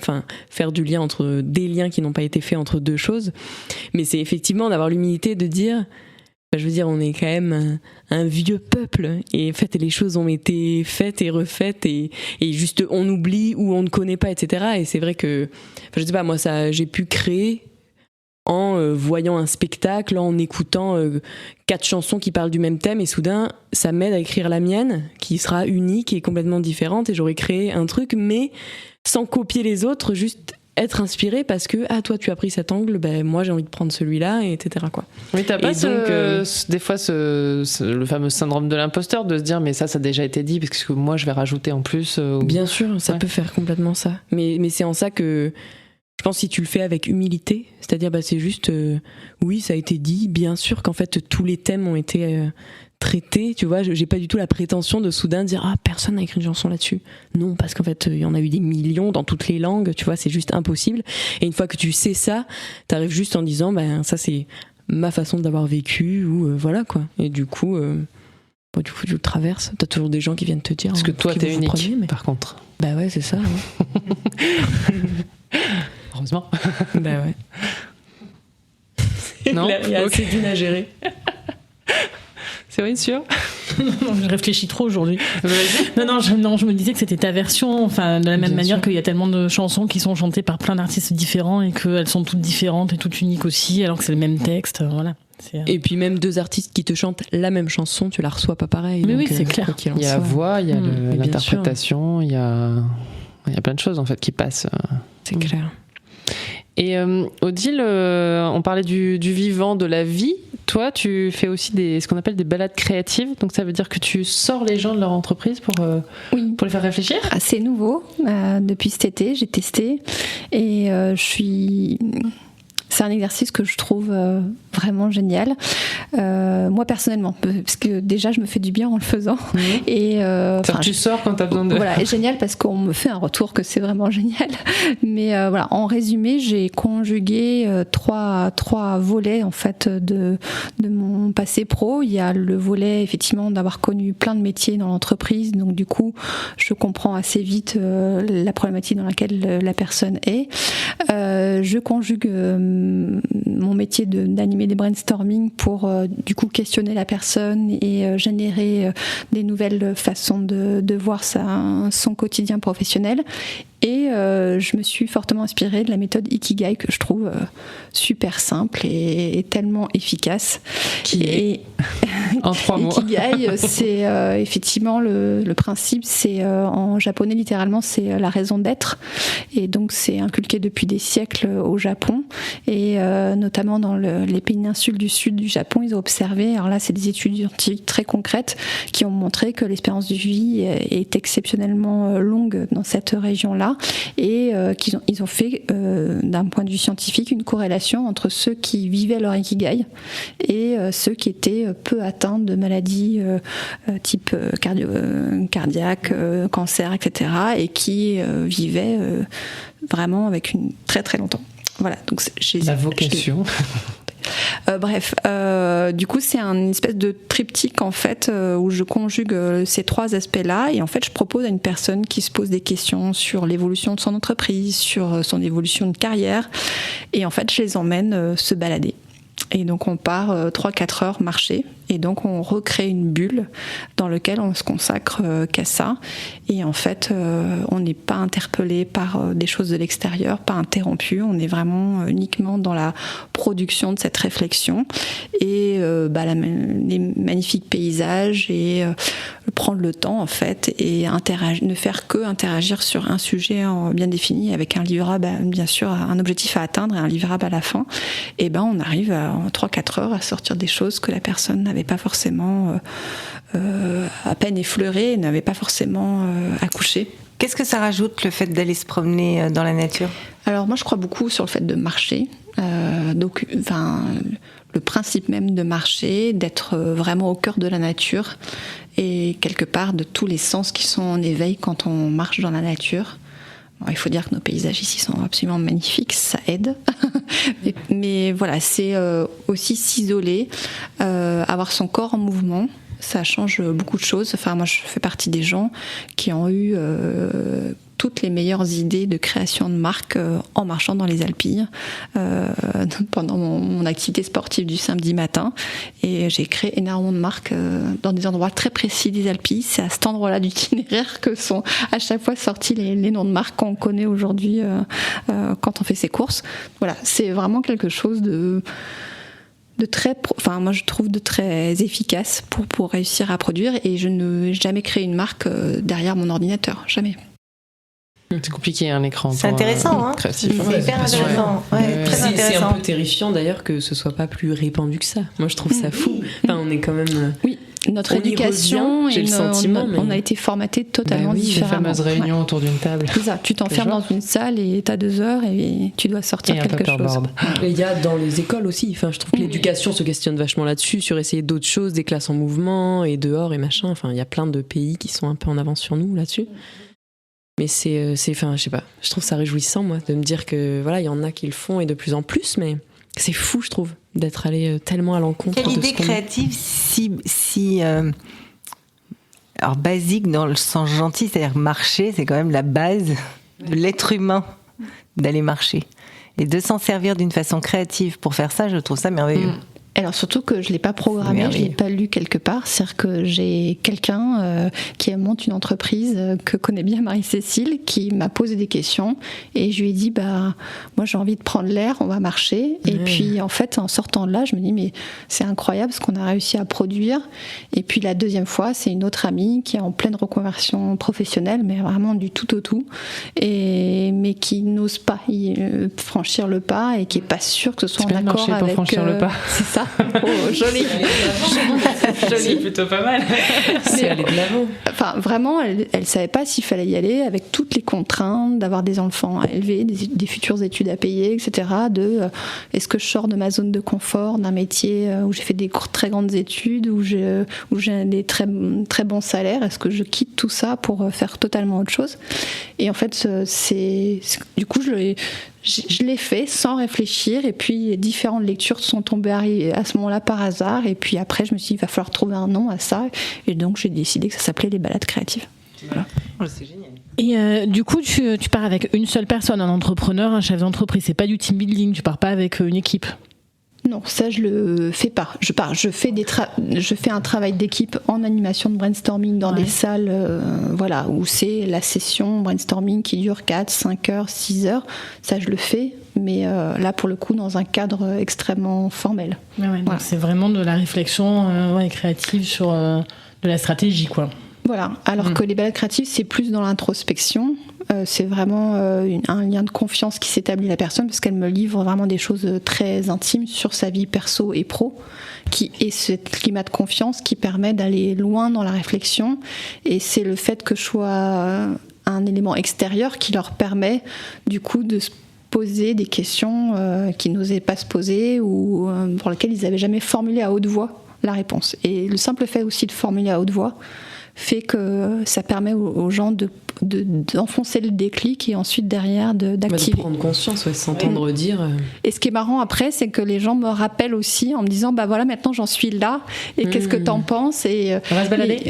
entre des liens qui n'ont pas été faits entre deux choses. Mais c'est effectivement d'avoir l'humilité de dire... Je veux dire, on est quand même un vieux peuple et en fait, les choses ont été faites et refaites et juste on oublie ou on ne connaît pas, etc. Et c'est vrai que, je sais pas, moi, j'ai pu créer en voyant un spectacle, en écoutant 4 chansons qui parlent du même thème et soudain, ça m'aide à écrire la mienne qui sera unique et complètement différente et j'aurais créé un truc, mais sans copier les autres, juste être inspiré parce que toi tu as pris cet angle, moi j'ai envie de prendre celui-là, etc. quoi. Mais t'as pas des fois le fameux syndrome de l'imposteur de se dire mais ça a déjà été dit parce que moi je vais rajouter en plus. Bien sûr, ça peut faire complètement ça. Mais c'est en ça que je pense que si tu le fais avec humilité, c'est-à-dire c'est juste oui ça a été dit, bien sûr qu'en fait tous les thèmes ont été traité, tu vois, j'ai pas du tout la prétention de soudain dire personne n'a écrit une chanson là-dessus. Non, parce qu'en fait, il y en a eu des millions dans toutes les langues, tu vois, c'est juste impossible. Et une fois que tu sais ça, t'arrives juste en disant ça c'est ma façon d'avoir vécu ou voilà quoi. Et du coup tu le traverses, t'as toujours des gens qui viennent te dire parce que toi t'es unique par contre. Bah ouais, c'est ça. Heureusement. Bah ouais. Non, il y a assez d'une à gérer. C'est vrai, sûr. Je réfléchis trop aujourd'hui. Non, je me disais que c'était ta version, enfin, de la même manière qu'il y a tellement de chansons qui sont chantées par plein d'artistes différents et qu'elles sont toutes différentes et toutes uniques aussi, alors que c'est le même texte, voilà. Et puis même deux artistes qui te chantent la même chanson, tu la reçois pas pareil. Mais donc, oui, c'est clair. Il y a la voix, il y a l'interprétation, il y a plein de choses en fait qui passent. C'est clair. Et Odile, on parlait du vivant, de la vie. Toi, tu fais aussi ce qu'on appelle des balades créatives. Donc ça veut dire que tu sors les gens de leur entreprise pour les faire réfléchir. C'est nouveau. Depuis cet été, j'ai testé et c'est un exercice que je trouve vraiment génial. Moi personnellement, parce que déjà je me fais du bien en le faisant. Et tu sors quand tu as besoin de. Voilà, et génial parce qu'on me fait un retour que c'est vraiment génial. Mais voilà, en résumé, j'ai conjugué trois volets en fait de mon passé pro. Il y a le volet effectivement d'avoir connu plein de métiers dans l'entreprise, donc du coup, je comprends assez vite la problématique dans laquelle la personne est. Je conjugue mon métier d'animer des brainstorming pour du coup questionner la personne et générer des nouvelles façons de voir son quotidien professionnel. Et je me suis fortement inspirée de la méthode Ikigai que je trouve super simple et tellement efficace. En 3 mots. Ikigai, c'est effectivement le principe, c'est en japonais littéralement, c'est la raison d'être. Et donc c'est inculqué depuis des siècles au Japon. Et notamment dans les péninsules du sud du Japon, ils ont observé, alors là c'est des études scientifiques très concrètes qui ont montré que l'espérance de vie est exceptionnellement longue dans cette région-là. Et ils ont fait, d'un point de vue scientifique, une corrélation entre ceux qui vivaient leur Ikigai et ceux qui étaient peu atteints de maladies type cardiaque, cancer, etc. et qui vivaient vraiment avec très très longtemps. Voilà, donc la vocation. Du coup c'est une espèce de triptyque en fait où je conjugue ces 3 aspects-là et en fait je propose à une personne qui se pose des questions sur l'évolution de son entreprise, sur son évolution de carrière et en fait je les emmène se balader. Et donc on part 3-4 heures marcher et donc on recrée une bulle dans laquelle on se consacre qu'à ça et en fait on n'est pas interpellé par des choses de l'extérieur, pas interrompu, on est vraiment uniquement dans la production de cette réflexion et les magnifiques paysages et prendre le temps en fait et ne faire que interagir sur un sujet bien défini avec un livrable bien sûr, un objectif à atteindre et un livrable à la fin, et on arrive en 3-4 heures à sortir des choses que la personne n'avait pas forcément à peine effleurées, n'avait pas forcément accouché. Qu'est-ce que ça rajoute le fait d'aller se promener dans la nature ? Alors moi je crois beaucoup sur le fait de marcher, le principe même de marcher, d'être vraiment au cœur de la nature et quelque part de tous les sens qui sont en éveil quand on marche dans la nature. Il faut dire que nos paysages ici sont absolument magnifiques, ça aide. mais voilà, c'est aussi s'isoler, avoir son corps en mouvement, ça change beaucoup de choses. Enfin, moi, je fais partie des gens qui ont eu toutes les meilleures idées de création de marques en marchant dans les Alpilles pendant mon activité sportive du samedi matin. Et j'ai créé énormément de marques dans des endroits très précis des Alpilles. C'est à cet endroit-là d'itinéraire que sont à chaque fois sortis les noms de marques qu'on connaît aujourd'hui quand on fait ses courses. Voilà, c'est vraiment quelque chose de très, moi je trouve de très efficace pour réussir à produire, et je n'ai jamais créé une marque derrière mon ordinateur, jamais. C'est compliqué un écran. C'est intéressant, hein. C'est hyper intéressant. Ouais, très intéressant. C'est un peu terrifiant d'ailleurs que ce soit pas plus répandu que ça. Moi je trouve ça fou. Enfin, on est quand même. Oui. Notre éducation, j'ai le sentiment, on a été formaté totalement différemment. Les fameuses réunions autour d'une table. C'est ça, tu t'enfermes dans une salle et t'as 2 heures et tu dois sortir quelque chose. Il y a dans les écoles aussi, enfin, je trouve que l'éducation se questionne vachement là-dessus, sur essayer d'autres choses, des classes en mouvement et dehors et machin. Enfin, il y a plein de pays qui sont un peu en avance sur nous là-dessus. Mais enfin, je sais pas, je trouve ça réjouissant, moi, de me dire que voilà, il y en a qui le font et de plus en plus, mais c'est fou, je trouve, d'être allé tellement à l'encontre de ce qu'on... Quelle idée créative si alors basique dans le sens gentil, c'est-à-dire marcher, c'est quand même la base de l'être humain, d'aller marcher. Et de s'en servir d'une façon créative pour faire ça, je trouve ça merveilleux. Alors surtout que je l'ai pas programmé, je l'ai pas lu quelque part. C'est-à-dire que j'ai quelqu'un qui monte une entreprise que connaît bien Marie-Cécile, qui m'a posé des questions et je lui ai dit moi j'ai envie de prendre l'air, on va marcher. Et puis en fait en sortant de là, je me dis mais c'est incroyable ce qu'on a réussi à produire. Et puis la deuxième fois, c'est une autre amie qui est en pleine reconversion professionnelle, mais vraiment du tout au tout, mais qui n'ose pas franchir le pas et qui est pas sûre que ce soit en accord avec. Franchir le pas. C'est ça. Oh, joli. C'est plutôt pas mal. C'est aller de l'avant. Enfin, vraiment, elle savait pas s'il fallait y aller avec toutes les contraintes d'avoir des enfants à élever, des futures études à payer, etc. Est-ce que je sors de ma zone de confort, d'un métier où j'ai fait des très grandes études, où j'ai des très, très bons salaires, est-ce que je quitte tout ça pour faire totalement autre chose? Et en fait, du coup, je l'ai fait sans réfléchir, et puis différentes lectures sont tombées à ce moment-là par hasard, et puis après je me suis dit il va falloir trouver un nom à ça, et donc j'ai décidé que ça s'appelait les balades créatives. Voilà. C'est génial. Et du coup tu pars avec une seule personne, un entrepreneur, un chef d'entreprise, c'est pas du team building, tu pars pas avec une équipe? Non, ça je le fais pas. Je fais un travail d'équipe en animation de brainstorming dans des salles où c'est la session brainstorming qui dure 4, 5 heures, 6 heures. Ça je le fais, mais là pour le coup dans un cadre extrêmement formel. Donc c'est vraiment de la réflexion créative sur de la stratégie, quoi. Voilà, alors que les balades créatives, c'est plus dans l'introspection. C'est vraiment un lien de confiance qui s'établit à la personne, parce qu'elle me livre vraiment des choses très intimes sur sa vie perso et pro, et ce climat de confiance qui permet d'aller loin dans la réflexion. Et c'est le fait que je sois un élément extérieur qui leur permet du coup de se poser des questions qu'ils n'osaient pas se poser, ou pour lesquelles ils n'avaient jamais formulé à haute voix la réponse. Et le simple fait aussi de formuler à haute voix fait que ça permet aux gens d'enfoncer le déclic, et ensuite derrière d'activer. De prendre conscience, s'entendre dire. Et ce qui est marrant après, c'est que les gens me rappellent aussi en me disant voilà, maintenant j'en suis là, et qu'est-ce que t'en penses? Et on va se balader.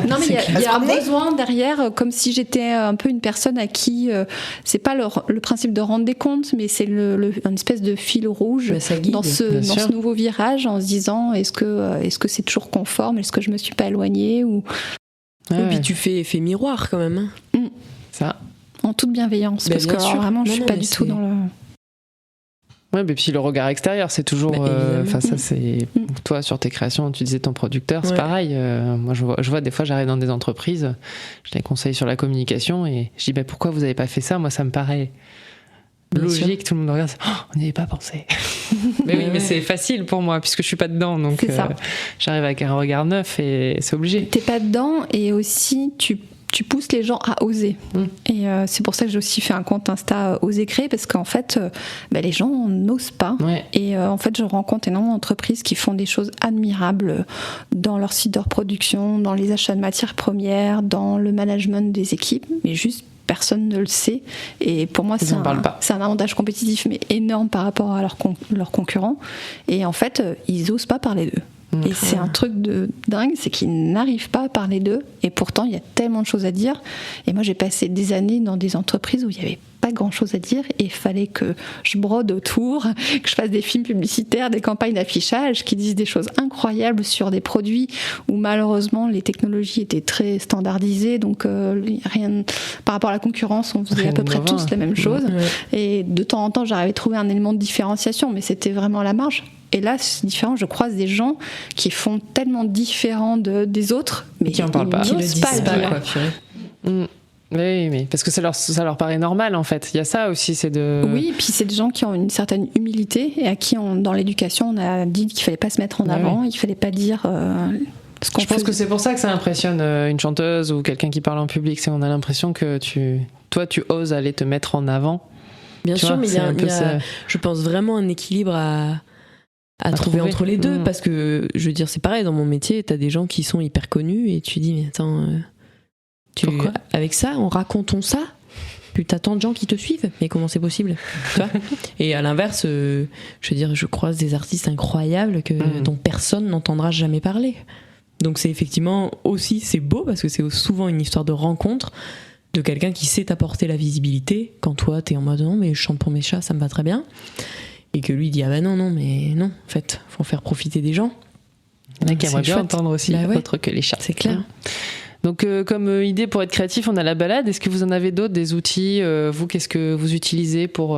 Non, mais il y a un besoin derrière, comme si j'étais un peu une personne à qui c'est pas le principe de rendre des comptes, mais c'est une espèce de fil rouge dans ce nouveau virage, en se disant est-ce que c'est toujours conforme, est-ce que je me suis pas éloignée, ou et puis tu fais effet miroir quand même. Ça. En toute bienveillance, parce que vraiment je suis pas du tout dans le. Ouais, mais puis le regard extérieur, c'est toujours. Ça, c'est toi sur tes créations. Tu disais ton producteur, c'est pareil. Moi, je vois des fois, j'arrive dans des entreprises, je les conseille sur la communication, et je dis pourquoi vous avez pas fait ça? Moi, ça me paraît logique. Tout le monde regarde. On n'y avait pas pensé. Mais oui, mais c'est facile pour moi puisque je suis pas dedans, donc j'arrive avec un regard neuf, et c'est obligé. T'es pas dedans, et aussi tu pousses les gens à oser. Et c'est pour ça que j'ai aussi fait un compte Insta Oser Créer, parce qu'en fait les gens n'osent pas, et en fait je rencontre énormément d'entreprises qui font des choses admirables dans leur site de reproduction, dans les achats de matières premières, dans le management des équipes, mais juste personne ne le sait, et pour moi c'est un avantage compétitif mais énorme par rapport à leurs concurrents, et en fait ils osent pas parler d'eux. Et c'est un truc de dingue, c'est qu'ils n'arrivent pas à parler d'eux, et pourtant il y a tellement de choses à dire. Et moi j'ai passé des années dans des entreprises où il y avait pas grand chose à dire, et il fallait que je brode autour, que je fasse des films publicitaires, des campagnes d'affichage qui disent des choses incroyables sur des produits où malheureusement les technologies étaient très standardisées, donc rien par rapport à la concurrence, on faisait à peu près tous la même chose, et de temps en temps j'arrivais à trouver un élément de différenciation, mais c'était vraiment à la marge. Et là, c'est différent. Je croise des gens qui font tellement différents des autres, mais qui en parlent pas, qui n'osent pas le dire. Oui, mais parce que ça leur paraît normal, en fait. Il y a ça aussi, c'est de. Oui, puis c'est des gens qui ont une certaine humilité, et à qui, dans l'éducation, on a dit qu'il fallait pas se mettre en avant, il fallait pas dire. Ce qu'on Je pense que c'est pour ça que ça impressionne une chanteuse ou quelqu'un qui parle en public. C'est qu'on a l'impression que tu oses aller te mettre en avant. Bien sûr, mais il y a, je pense, vraiment un équilibre à trouver entre les deux, parce que je veux dire, c'est pareil, dans mon métier t'as des gens qui sont hyper connus, et tu dis mais attends, avec ça racontons ça, puis t'as tant de gens qui te suivent, mais comment c'est possible, tu vois? Et à l'inverse, je veux dire, je croise des artistes incroyables dont personne n'entendra jamais parler. Donc c'est effectivement aussi, c'est beau, parce que c'est souvent une histoire de rencontre, de quelqu'un qui sait t'apporter la visibilité quand toi t'es en mode non mais je chante pour mes chats, ça me va très bien. et que lui dit ah bah non, en fait, faut faire profiter des gens. Il y en a qui C'est aimeraient bien chouette. entendre aussi, Bah ouais. autre que les chats. C'est clair. Donc, comme idée pour être créatif, on a la balade. Est-ce que vous en avez d'autres, des outils vous, qu'est-ce que vous utilisez pour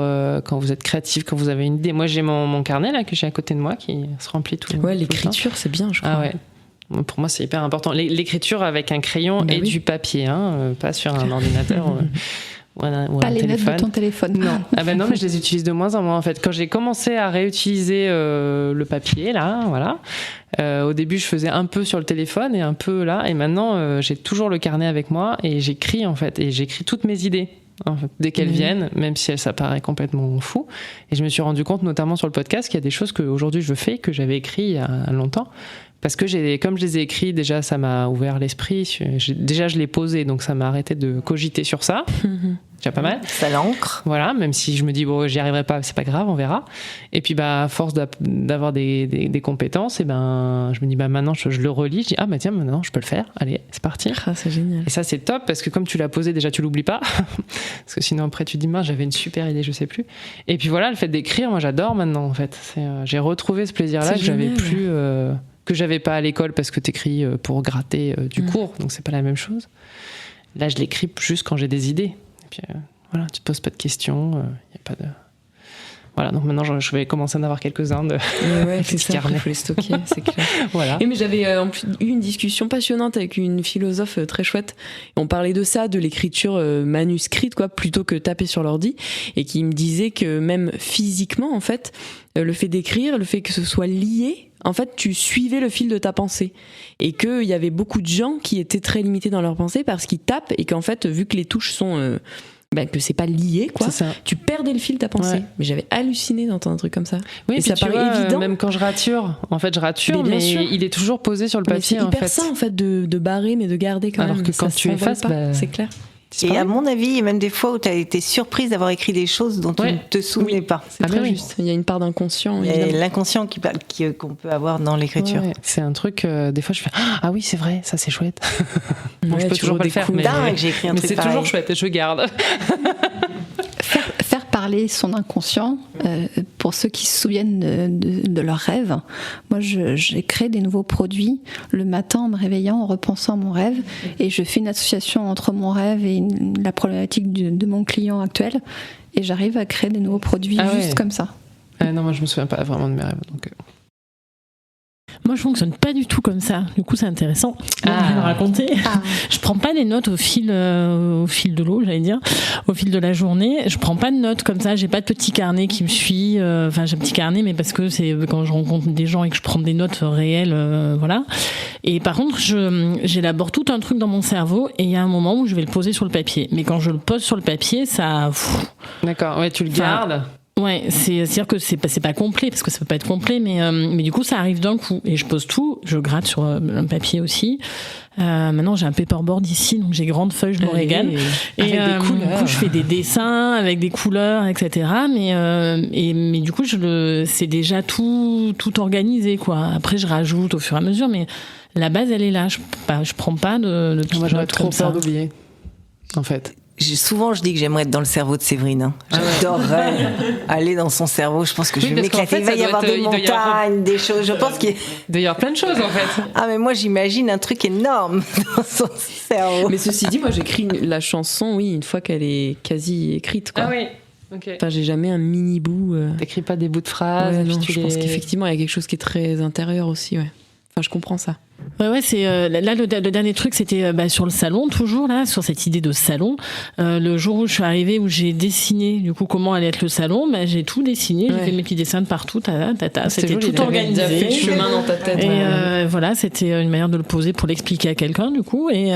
quand vous êtes créatif, quand vous avez une idée? Moi, j'ai mon carnet là que j'ai à côté de moi qui se remplit tout. Ouais, tout le l'écriture, c'est bien, je crois. temps. Ah ouais. Pour moi, c'est hyper important. L'écriture avec un crayon Bah et oui. du papier, hein, pas sur un ordinateur. Ou Pas un les téléphone. notes de ton téléphone. Non. Ah ben non, mais je les utilise de moins en moins en fait. Quand j'ai commencé à réutiliser le papier, là, voilà. Au début, je faisais un peu sur le téléphone et un peu là, et maintenant, j'ai toujours le carnet avec moi et j'écris en fait, et j'écris toutes mes idées. En fait, dès qu'elles viennent, même si ça paraît complètement fou. Et je me suis rendu compte, notamment sur le podcast, qu'il y a des choses qu'aujourd'hui je fais, que j'avais écrit il y a longtemps. Parce que comme je les ai écrits, déjà ça m'a ouvert l'esprit. Déjà je l'ai posé, donc ça m'a arrêté de cogiter sur ça. Déjà pas mal. Ça l'ancre. Voilà, même si je me dis bon, j'y arriverai pas, c'est pas grave, on verra. Et puis à force d'avoir des compétences, et je me dis maintenant je le relis, je dis ah bah tiens maintenant je peux le faire. Allez, c'est parti. Ah, c'est génial. Et ça c'est top parce que comme tu l'as posé déjà tu l'oublies pas parce que sinon après tu te dis mince j'avais une super idée je sais plus. Et puis voilà, le fait d'écrire, moi j'adore maintenant en fait. J'ai retrouvé ce plaisir là C'est que j'avais génial. plus que j'avais pas à l'école parce que t'écris pour gratter du cours, donc c'est pas la même chose. Là je l'écris juste quand j'ai des idées. Et puis voilà, tu te poses pas de questions, y a pas de... Voilà, donc maintenant je vais commencer à en avoir quelques-uns de Ouais, c'est petits ça, carnets. il faut les stocker, c'est clair. Voilà. Et mais j'avais en plus eu une discussion passionnante avec une philosophe très chouette. On parlait de ça, de l'écriture manuscrite, quoi, plutôt que taper sur l'ordi, et qui me disait que même physiquement, en fait, le fait d'écrire, le fait que ce soit lié, en fait, tu suivais le fil de ta pensée, et qu'il y avait beaucoup de gens qui étaient très limités dans leur pensée parce qu'ils tapent et qu'en fait, vu que les touches sont que c'est pas lié, quoi. C'est ça. Tu perdais le fil de ta pensée. Ouais. Mais j'avais halluciné d'entendre un truc comme ça. Oui, et puis ça tu paraît vois, évident. même quand je rature, en fait je rature, Mais bien mais sûr. il est toujours posé sur le Mais c'est papier en hyper fait. ça en fait de barrer mais de garder quand Alors même. que Ça quand se tu s'envole effaces, pas, c'est clair. Et à mon avis, il y a même des fois où tu as été surprise d'avoir écrit des choses dont tu Ouais. ne te souvenais pas. C'est Ah, très mais oui. juste. Il y a une part d'inconscient. Il y a évidemment. l'inconscient qu'on peut avoir dans l'écriture. Ouais, c'est un truc, des fois je fais ah oui c'est vrai, ça c'est chouette. Bon, Ouais, je peux tu toujours pas le faire, mais, redécouvres. Dingue, j'ai écrit un mais truc c'est pareil. toujours chouette et je garde. Faire parler son inconscient, pour ceux qui se souviennent de leurs rêves. Moi, j'ai créé des nouveaux produits le matin en me réveillant, en repensant à mon rêve, et je fais une association entre mon rêve et la problématique de mon client actuel, et j'arrive à créer des nouveaux produits juste comme ça. Non, moi je me souviens pas vraiment de mes rêves, donc. Moi, je fonctionne pas du tout comme ça. Du coup, c'est intéressant. Je vais le raconter. Je prends pas des notes au fil de l'eau, j'allais dire, au fil de la journée. Je prends pas de notes comme ça. J'ai pas de petit carnet qui me suit. Enfin, j'ai un petit carnet, mais parce que c'est quand je rencontre des gens et que je prends des notes réelles, voilà. Et par contre, j'élabore tout un truc dans mon cerveau et il y a un moment où je vais le poser sur le papier. Mais quand je le pose sur le papier, ça. D'accord, ouais, tu le gardes. Ouais, c'est-à-dire que c'est pas complet, parce que ça peut pas être complet, mais du coup, ça arrive d'un coup. Et je pose tout, je gratte sur un papier aussi. Maintenant, j'ai un paperboard ici, donc j'ai grande feuille, je me régale. Et avec des couleurs. Du coup, je fais des dessins avec des couleurs, etc. Mais du coup, c'est déjà tout organisé, quoi. Après, je rajoute au fur et à mesure, mais la base, elle est là. Je prends pas de petites Moi j'aurais notes trop comme ça. peur d'oublier, en fait. Souvent, je dis que j'aimerais être dans le cerveau de Séverine. Hein. J'adorerais aller dans son cerveau. Je pense que je vais parce qu'en m'éclater. fait, Il va ça y doit avoir être- des il doit y avoir- montagnes, des choses. Je pense qu'il y a... Il doit y avoir plein de choses en fait. Ah, mais moi, j'imagine un truc énorme dans son cerveau. Mais ceci dit, moi j'écris la chanson, oui, une fois qu'elle est quasi écrite, quoi. Ah oui, ok. Enfin, j'ai jamais un mini bout. T'écris pas des bouts de phrases, Ouais, et puis non, tu je pense les- qu'effectivement, il y a quelque chose qui est très intérieur aussi, ouais. Enfin, je comprends ça. Ouais, c'est là le dernier truc, c'était sur le salon, toujours là, sur cette idée de salon. Le jour où je suis arrivée, où j'ai dessiné, du coup, comment allait être le salon, j'ai tout dessiné, j'ai Ouais. fait mes petits dessins de partout, C'était c'était joli, tout t'avais organisé. déjà fait le chemin dans ta tête. Et voilà, c'était une manière de le poser pour l'expliquer à quelqu'un, du coup. Et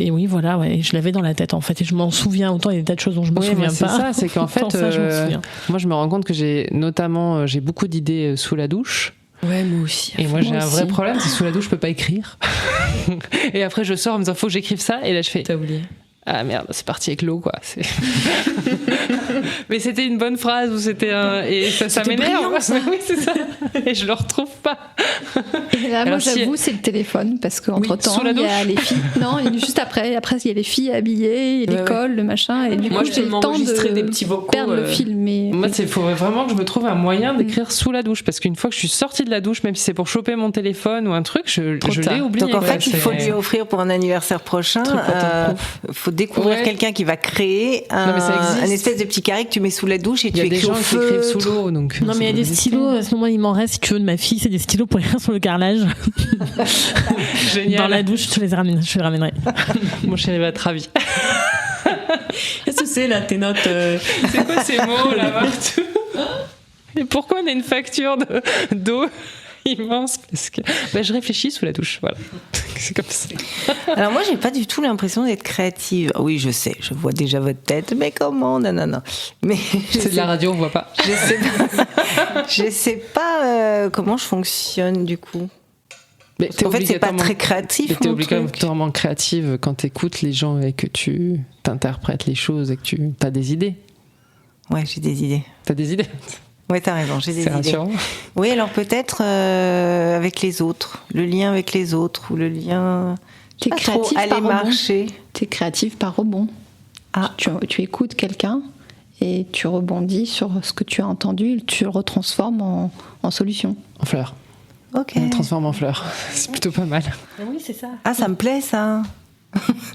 oui, voilà, ouais, je l'avais dans la tête en fait, et je m'en souviens autant. Il y a des tas de choses dont je me Oui, souviens mais c'est pas. ça, c'est qu'en fait, Autant ça, je m'en souviens. moi je me rends compte que j'ai beaucoup d'idées sous la douche. Ouais, moi aussi. Et moi j'ai un vrai aussi. problème, c'est sous la douche je peux pas écrire. Et après je sors en me disant faut que j'écrive ça, et là je fais T'as oublié. ah merde, c'est parti avec l'eau quoi. Mais c'était une bonne phrase ou c'était un... et ça C'était m'énerve. brillant, ça. Oui c'est ça. Et je le retrouve pas. Et là, moi, Alors, si- j'avoue, c'est le téléphone, parce qu'entre-temps, sous la il y a douche. les filles. Non, juste après, il y a les filles habillées, Ouais, l'école, le machin, et du Moi, coup, je j'ai peux le temps m'enregistrer de des petits vocaux. perdre le fil. Mais Moi, il faudrait vraiment que je me trouve un moyen d'écrire sous la douche, parce qu'une fois que je suis sortie de la douche, même si c'est pour choper mon téléphone ou un truc, je l'ai oublié. Donc en fait, il faut lui offrir pour un anniversaire prochain. Faut découvrir quelqu'un qui va créer un espèce de petit carré que tu mets sous la douche et tu écris au feu. Il y a des gens qui écrivent sous l'eau, donc. Non, mais il y a des stylos. Sinon, moi, il m'en reste, si tu veux, de ma fille, c'est des stylos pour écrire sur le carrelage. Génial. Dans la douche, je te les ramènerai. Mon chéri va être ravi. Qu'est-ce que c'est là, tes notes C'est quoi ces mots là partout? Et pourquoi on a une facture d'eau immense? Parce que je réfléchis sous la douche, voilà. C'est comme ça. Alors moi, j'ai pas du tout l'impression d'être créative. Oui, je sais, je vois déjà votre tête, mais comment? Non. Mais c'est de la radio, on voit pas. Je sais pas comment je fonctionne du coup. Mais en fait, c'est pas très créatif. T'es obligatoirement créative quand t'écoutes les gens et que tu t'interprètes les choses et que tu as des idées. Ouais, j'ai des idées. T'as des idées? Ouais, t'as raison, j'ai des idées. C'est rassurant. Oui, alors peut-être avec les autres, le lien avec les autres ou le lien. T'es créative aller par marcher. rebond. T'es créative par rebond. Ah. Tu écoutes quelqu'un et tu rebondis sur ce que tu as entendu et tu le retransformes en solution. En fleurs. Ok. On le transforme en fleurs. C'est plutôt pas mal. Oui, c'est ça. Ah, ça me plaît ça.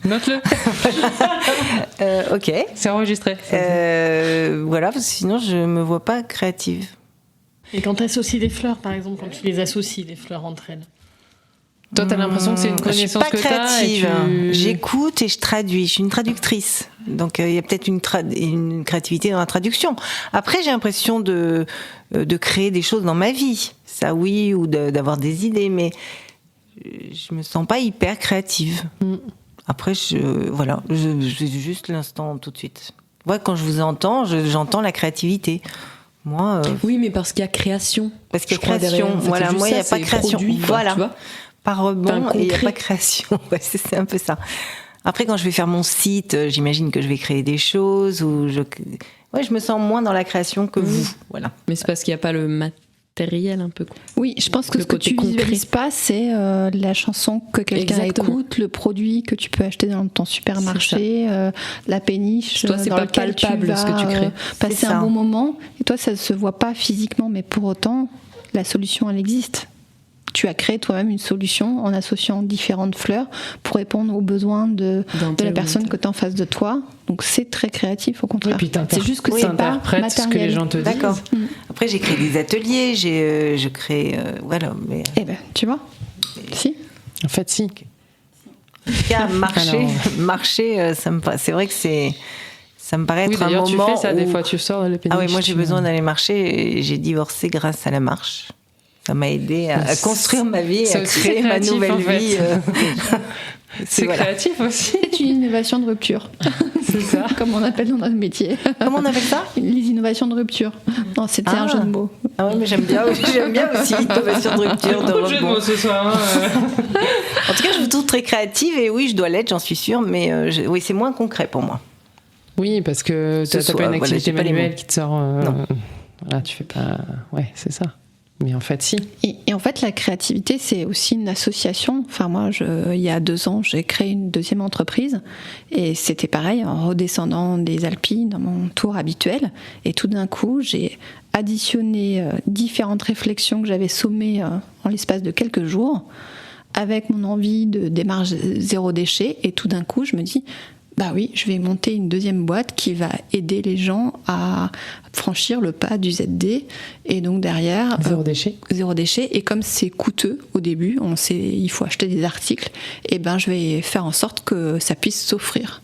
Note-le. Ok. C'est enregistré. Voilà, parce que sinon je me vois pas créative. Et quand tu associes des fleurs, par exemple, quand tu les associes, les fleurs entre elles. Toi, t'as l'impression que c'est une connaissance que t'as. Je suis pas créative. J'écoute et je traduis. Je suis une traductrice. Donc, il y a peut-être une créativité dans la traduction. Après, j'ai l'impression de créer des choses dans ma vie. Ça, oui, ou d'avoir des idées, mais je me sens pas hyper créative. Après, voilà, j'ai juste l'instant tout de suite. Ouais, quand je vous entends, j'entends la créativité. Moi, oui, mais parce qu'il y a création. Parce qu'il y a création. En fait, voilà, moi, il n'y a pas de création. Produit, voilà. Tu vois, par rebond, et il n'y a pas de création. Ouais, c'est un peu ça. Après, quand je vais faire mon site, j'imagine que je vais créer des choses. Ouais, je me sens moins dans la création que vous. Voilà. Mais c'est parce qu'il n'y a pas le matériel un peu. Oui, je pense que ce que tu visualises pas, c'est la chanson que quelqu'un écoute, le produit que tu peux acheter dans ton supermarché, la péniche. Toi, c'est dans pas lequel palpable tu vas, ce que tu crées. Passer un bon moment. Et toi, ça se voit pas physiquement, mais pour autant, la solution, elle existe. Tu as créé toi-même une solution en associant différentes fleurs pour répondre aux besoins de la personne que tu as en face de toi. Donc c'est très créatif au contraire. C'est juste que c'est pas matériel. Ce que les gens te disent. D'accord. Après j'ai créé des ateliers, je crée voilà. Mais... Eh ben tu vois. Si. En fait si. En tout cas marcher, c'est vrai que ça me paraît être un moment. Tu fais ça des fois, tu sors de la péniche. Ah oui, moi j'ai besoin d'aller marcher. Et j'ai divorcé grâce à la marche. Ça m'a aidé à construire ma vie, à créer ma nouvelle vie. C'est créatif aussi. C'est une innovation de rupture. C'est ça. Comme on appelle dans notre métier. Comment on appelle ça? Les innovations de rupture. Non, c'était un jeu de mots. Ah oui, mais j'aime bien aussi innovation de rupture, de rebond. Jeu de mots ce soir. En tout cas, je vous trouve très créative et oui, je dois l'être, j'en suis sûre, mais oui, c'est moins concret pour moi. Oui, parce que t'as pas une activité manuelle qui te sort. Non. Voilà, tu fais pas. Ouais, c'est ça. Mais en fait, si. Et en fait, la créativité, c'est aussi une association. Enfin, moi, il y a 2 ans, j'ai créé une deuxième entreprise. Et c'était pareil, en redescendant des Alpes dans mon tour habituel. Et tout d'un coup, j'ai additionné différentes réflexions que j'avais sommées en l'espace de quelques jours, avec mon envie de démarche zéro déchet. Et tout d'un coup, je me dis... Bah oui, je vais monter une deuxième boîte qui va aider les gens à franchir le pas du ZD. Et donc derrière... Zéro déchet. Zéro déchet. Et comme c'est coûteux au début, il faut acheter des articles, et ben je vais faire en sorte que ça puisse s'offrir.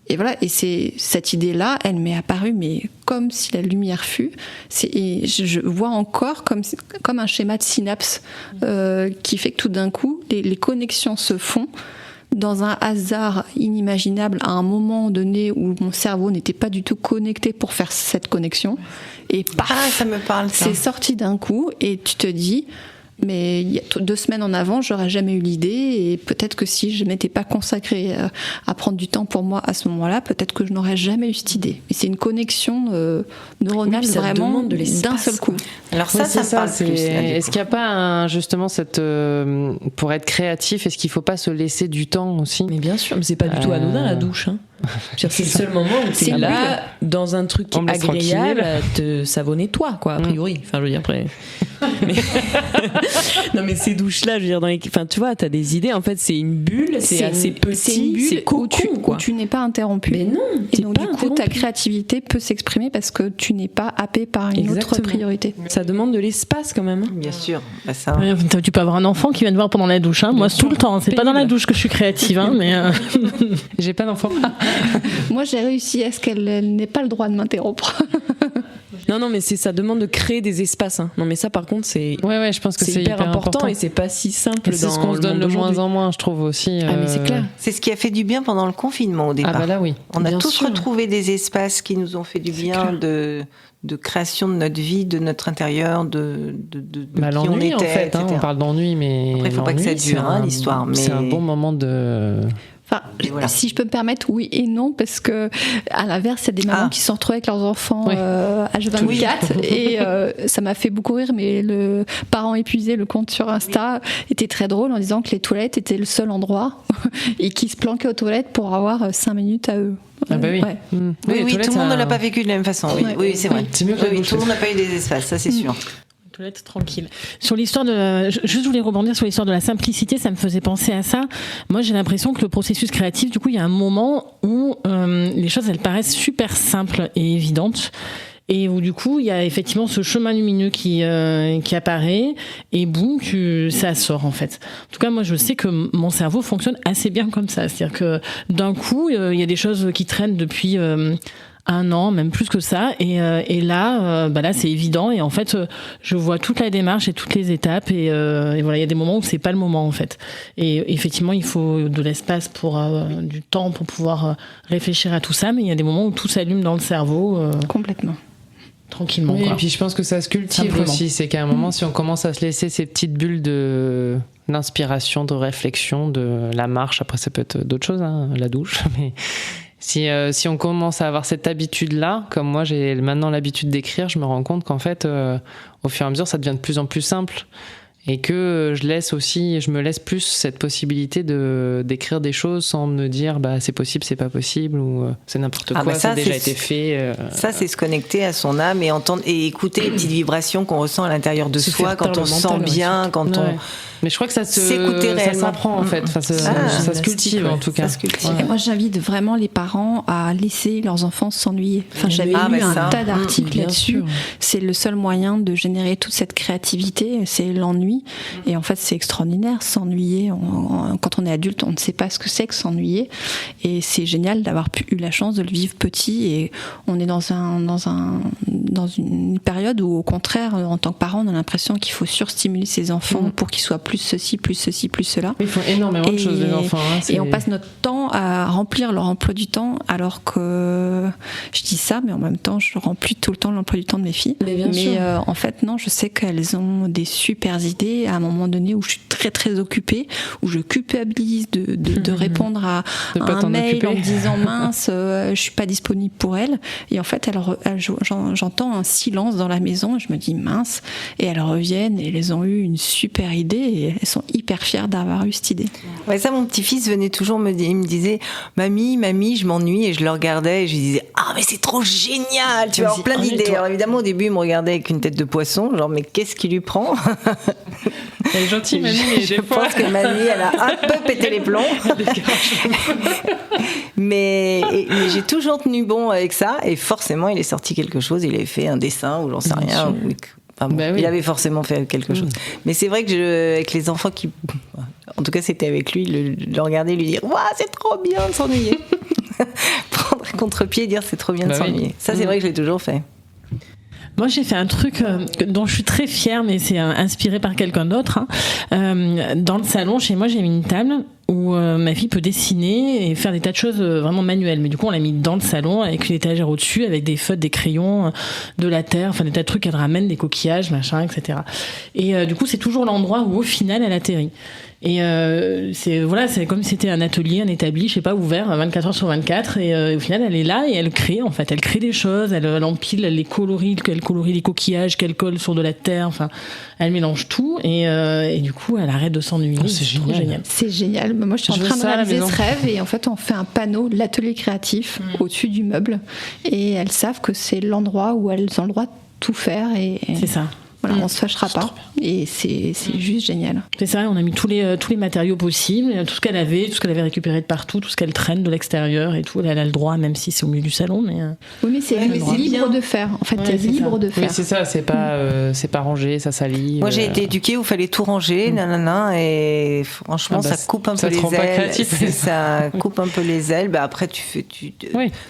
Et voilà, et c'est cette idée-là, elle m'est apparue, mais comme si la lumière fut. Et je vois encore comme un schéma de synapse qui fait que tout d'un coup, les connexions se font dans un hasard inimaginable à un moment donné où mon cerveau n'était pas du tout connecté pour faire cette connexion. Et paf, ça me parle, ça. C'est sorti d'un coup et tu te dis... Mais il y a 2 semaines en avant, j'aurais jamais eu l'idée, et peut-être que si je m'étais pas consacrée à prendre du temps pour moi à ce moment-là, peut-être que je n'aurais jamais eu cette idée. Et c'est une connexion neuronale vraiment d'un seul coup. Alors ça me parle plus. Est-ce qu'il n'y a pas justement pour être créatif, est-ce qu'il faut pas se laisser du temps aussi? Mais bien sûr, mais c'est pas du tout anodin la douche. Hein. C'est le seul moment où t'es là, dans un truc agréable, à te savonner toi, quoi, a priori. Enfin, je veux dire, après... mais... non, mais ces douches-là, je veux dire, enfin, tu vois, t'as des idées, en fait, c'est une bulle, c'est assez petit, c'est cocon, où tu n'es pas interrompu. Mais non, et donc, du coup, ta créativité peut s'exprimer parce que tu n'es pas happé par une autre priorité. Ça demande de l'espace, quand même. Bien sûr. Bah, ça... Tu peux avoir un enfant qui vient te voir pendant la douche. Moi, tout le temps. C'est pas dans la douche que je suis créative, mais... J'ai pas d'enfant. Moi, j'ai réussi à ce qu'elle n'ait pas le droit de m'interrompre. Non, mais ça demande de créer des espaces. Non, mais ça, par contre, c'est je pense que c'est hyper important et c'est pas si simple. C'est ce qu'on se donne de moins en moins, je trouve aussi. Ah, mais c'est clair. C'est ce qui a fait du bien pendant le confinement au départ. Ah bah là, oui. On a tous retrouvé des espaces qui nous ont fait du bien de création de notre vie, de notre intérieur, de qui on était, en fait, etc. On parle d'ennui, mais après, il faut pas que ça dure, l'histoire. Mais c'est un bon moment de... Enfin, si je peux me permettre, oui et non, parce que à l'inverse, il y a des mamans qui se sont retrouvées avec leurs enfants H24 et ça m'a fait beaucoup rire, mais le parent épuisé, le compte sur Insta était très drôle en disant que les toilettes étaient le seul endroit et qu'ils se planquaient aux toilettes pour avoir 5 minutes à eux. Ah bah oui. Oui, tout le monde ne l'a pas vécu de la même façon. Oui, c'est vrai. C'est mieux que tout le monde n'a pas eu des espaces, ça c'est sûr. Toilette tranquille. Sur l'histoire de, je voulais rebondir sur l'histoire de la simplicité, ça me faisait penser à ça. Moi, j'ai l'impression que le processus créatif, du coup, il y a un moment où les choses, elles paraissent super simples et évidentes. Et où du coup, il y a effectivement ce chemin lumineux qui apparaît et boum, ça sort en fait. En tout cas, moi, je sais que mon cerveau fonctionne assez bien comme ça. C'est-à-dire que d'un coup, il y a des choses qui traînent depuis... 1 an, même plus que ça, et là, là c'est évident, et en fait, je vois toute la démarche et toutes les étapes, et voilà, il y a des moments où c'est pas le moment en fait. Et effectivement, il faut de l'espace du temps pour pouvoir réfléchir à tout ça, mais il y a des moments où tout s'allume dans le cerveau. Complètement. Tranquillement. Oui, quoi. et puis je pense que ça se cultive simplement aussi. C'est qu'à un moment, si on commence à se laisser ces petites bulles d'inspiration, de réflexion, de la marche, après ça peut être d'autres choses, la douche, mais si on commence à avoir cette habitude-là, comme moi j'ai maintenant l'habitude d'écrire, je me rends compte qu'en fait, au fur et à mesure, ça devient de plus en plus simple. Et que je me laisse plus cette possibilité d'écrire des choses sans me dire c'est possible, c'est pas possible, ou c'est n'importe quoi, ça a déjà été fait. Ça, c'est se connecter à son âme et entendre et écouter les petites vibrations qu'on ressent à l'intérieur de soi quand on se sent bien, quand on... Mais je crois que ça s'apprend en fait. Enfin, ça se cultive en tout cas. Et moi, j'invite vraiment les parents à laisser leurs enfants s'ennuyer. Enfin, j'avais lu un tas d'articles là-dessus. C'est le seul moyen de générer toute cette créativité, c'est l'ennui. Et en fait, c'est extraordinaire, s'ennuyer. Quand on est adulte, on ne sait pas ce que c'est que s'ennuyer. Et c'est génial d'avoir eu la chance de le vivre petit. Et on est dans une période où, au contraire, en tant que parent, on a l'impression qu'il faut surstimuler ses enfants pour qu'ils soient plus ceci, plus ceci, plus cela. Ils font énormément de choses, les enfants. Et on passe notre temps à remplir leur emploi du temps, alors que je dis ça, mais en même temps, je remplis tout le temps l'emploi du temps de mes filles. Mais en fait, non, je sais qu'elles ont des super idées à un moment donné où je suis très très occupée, où je culpabilise de répondre à un mail en me disant mince, je suis pas disponible pour elles. Et en fait, j'entends un silence dans la maison et je me dis mince. Et elles reviennent et elles ont eu une super idée et elles sont hyper fières d'avoir eu cette idée. Ouais, ça, mon petit-fils venait toujours me disait mamie, je m'ennuie, et je le regardais et je lui disais mais c'est trop génial, tu vas avoir plein d'idées. Alors évidemment, au début, il me regardait avec une tête de poisson, genre mais qu'est-ce qui lui prend? Elle est gentille, mamie, mais je pense que mamie, elle a un peu pété les plombs. mais j'ai toujours tenu bon avec ça, et forcément, il est sorti quelque chose. Il avait fait un dessin ou j'en sais rien. Il avait forcément fait quelque chose. Mais c'est vrai que avec les enfants en tout cas, c'était avec lui, le regarder, lui dire « c'est trop bien de s'ennuyer !» Prendre un contre-pied et dire « c'est trop bien de s'ennuyer !» Ça, c'est vrai que je l'ai toujours fait. Moi, j'ai fait un truc dont je suis très fière, mais c'est inspiré par quelqu'un d'autre. Dans le salon, chez moi, j'ai mis une table où ma fille peut dessiner et faire des tas de choses vraiment manuelles. Mais du coup, on l'a mis dans le salon avec une étagère au-dessus, avec des feutres, des crayons, de la terre, enfin des tas de trucs qu'elle ramène, des coquillages, machin, etc. Et du coup, c'est toujours l'endroit où, au final, elle atterrit. Et c'est comme si c'était un atelier, un établi, je sais pas, ouvert 24 heures sur 24. Et au final, elle est là et elle crée, en fait. Elle crée des choses, elle empile, elle colorie les coquillages qu'elle colle sur de la terre. Enfin, elle mélange tout. Et du coup, elle arrête de s'ennuyer. C'est trop génial. C'est génial. Moi, je suis en train de réaliser ce rêve. Et en fait, on fait un panneau, l'atelier créatif, au-dessus du meuble. Et elles savent que c'est l'endroit où elles ont le droit de tout faire. C'est ça. Voilà, on se fâchera pas. Et c'est juste génial. C'est ça, on a mis tous les matériaux possibles, tout ce qu'elle avait récupéré de partout, tout ce qu'elle traîne de l'extérieur et tout. Elle a le droit, même si c'est au milieu du salon. Oui, mais c'est libre de faire. En fait, t'es libre de faire. Oui, c'est ça, c'est pas rangé, ça salit. Moi, j'ai été éduquée où il fallait tout ranger, et franchement, ça coupe un peu les ailes. Ça coupe un peu les ailes. Après,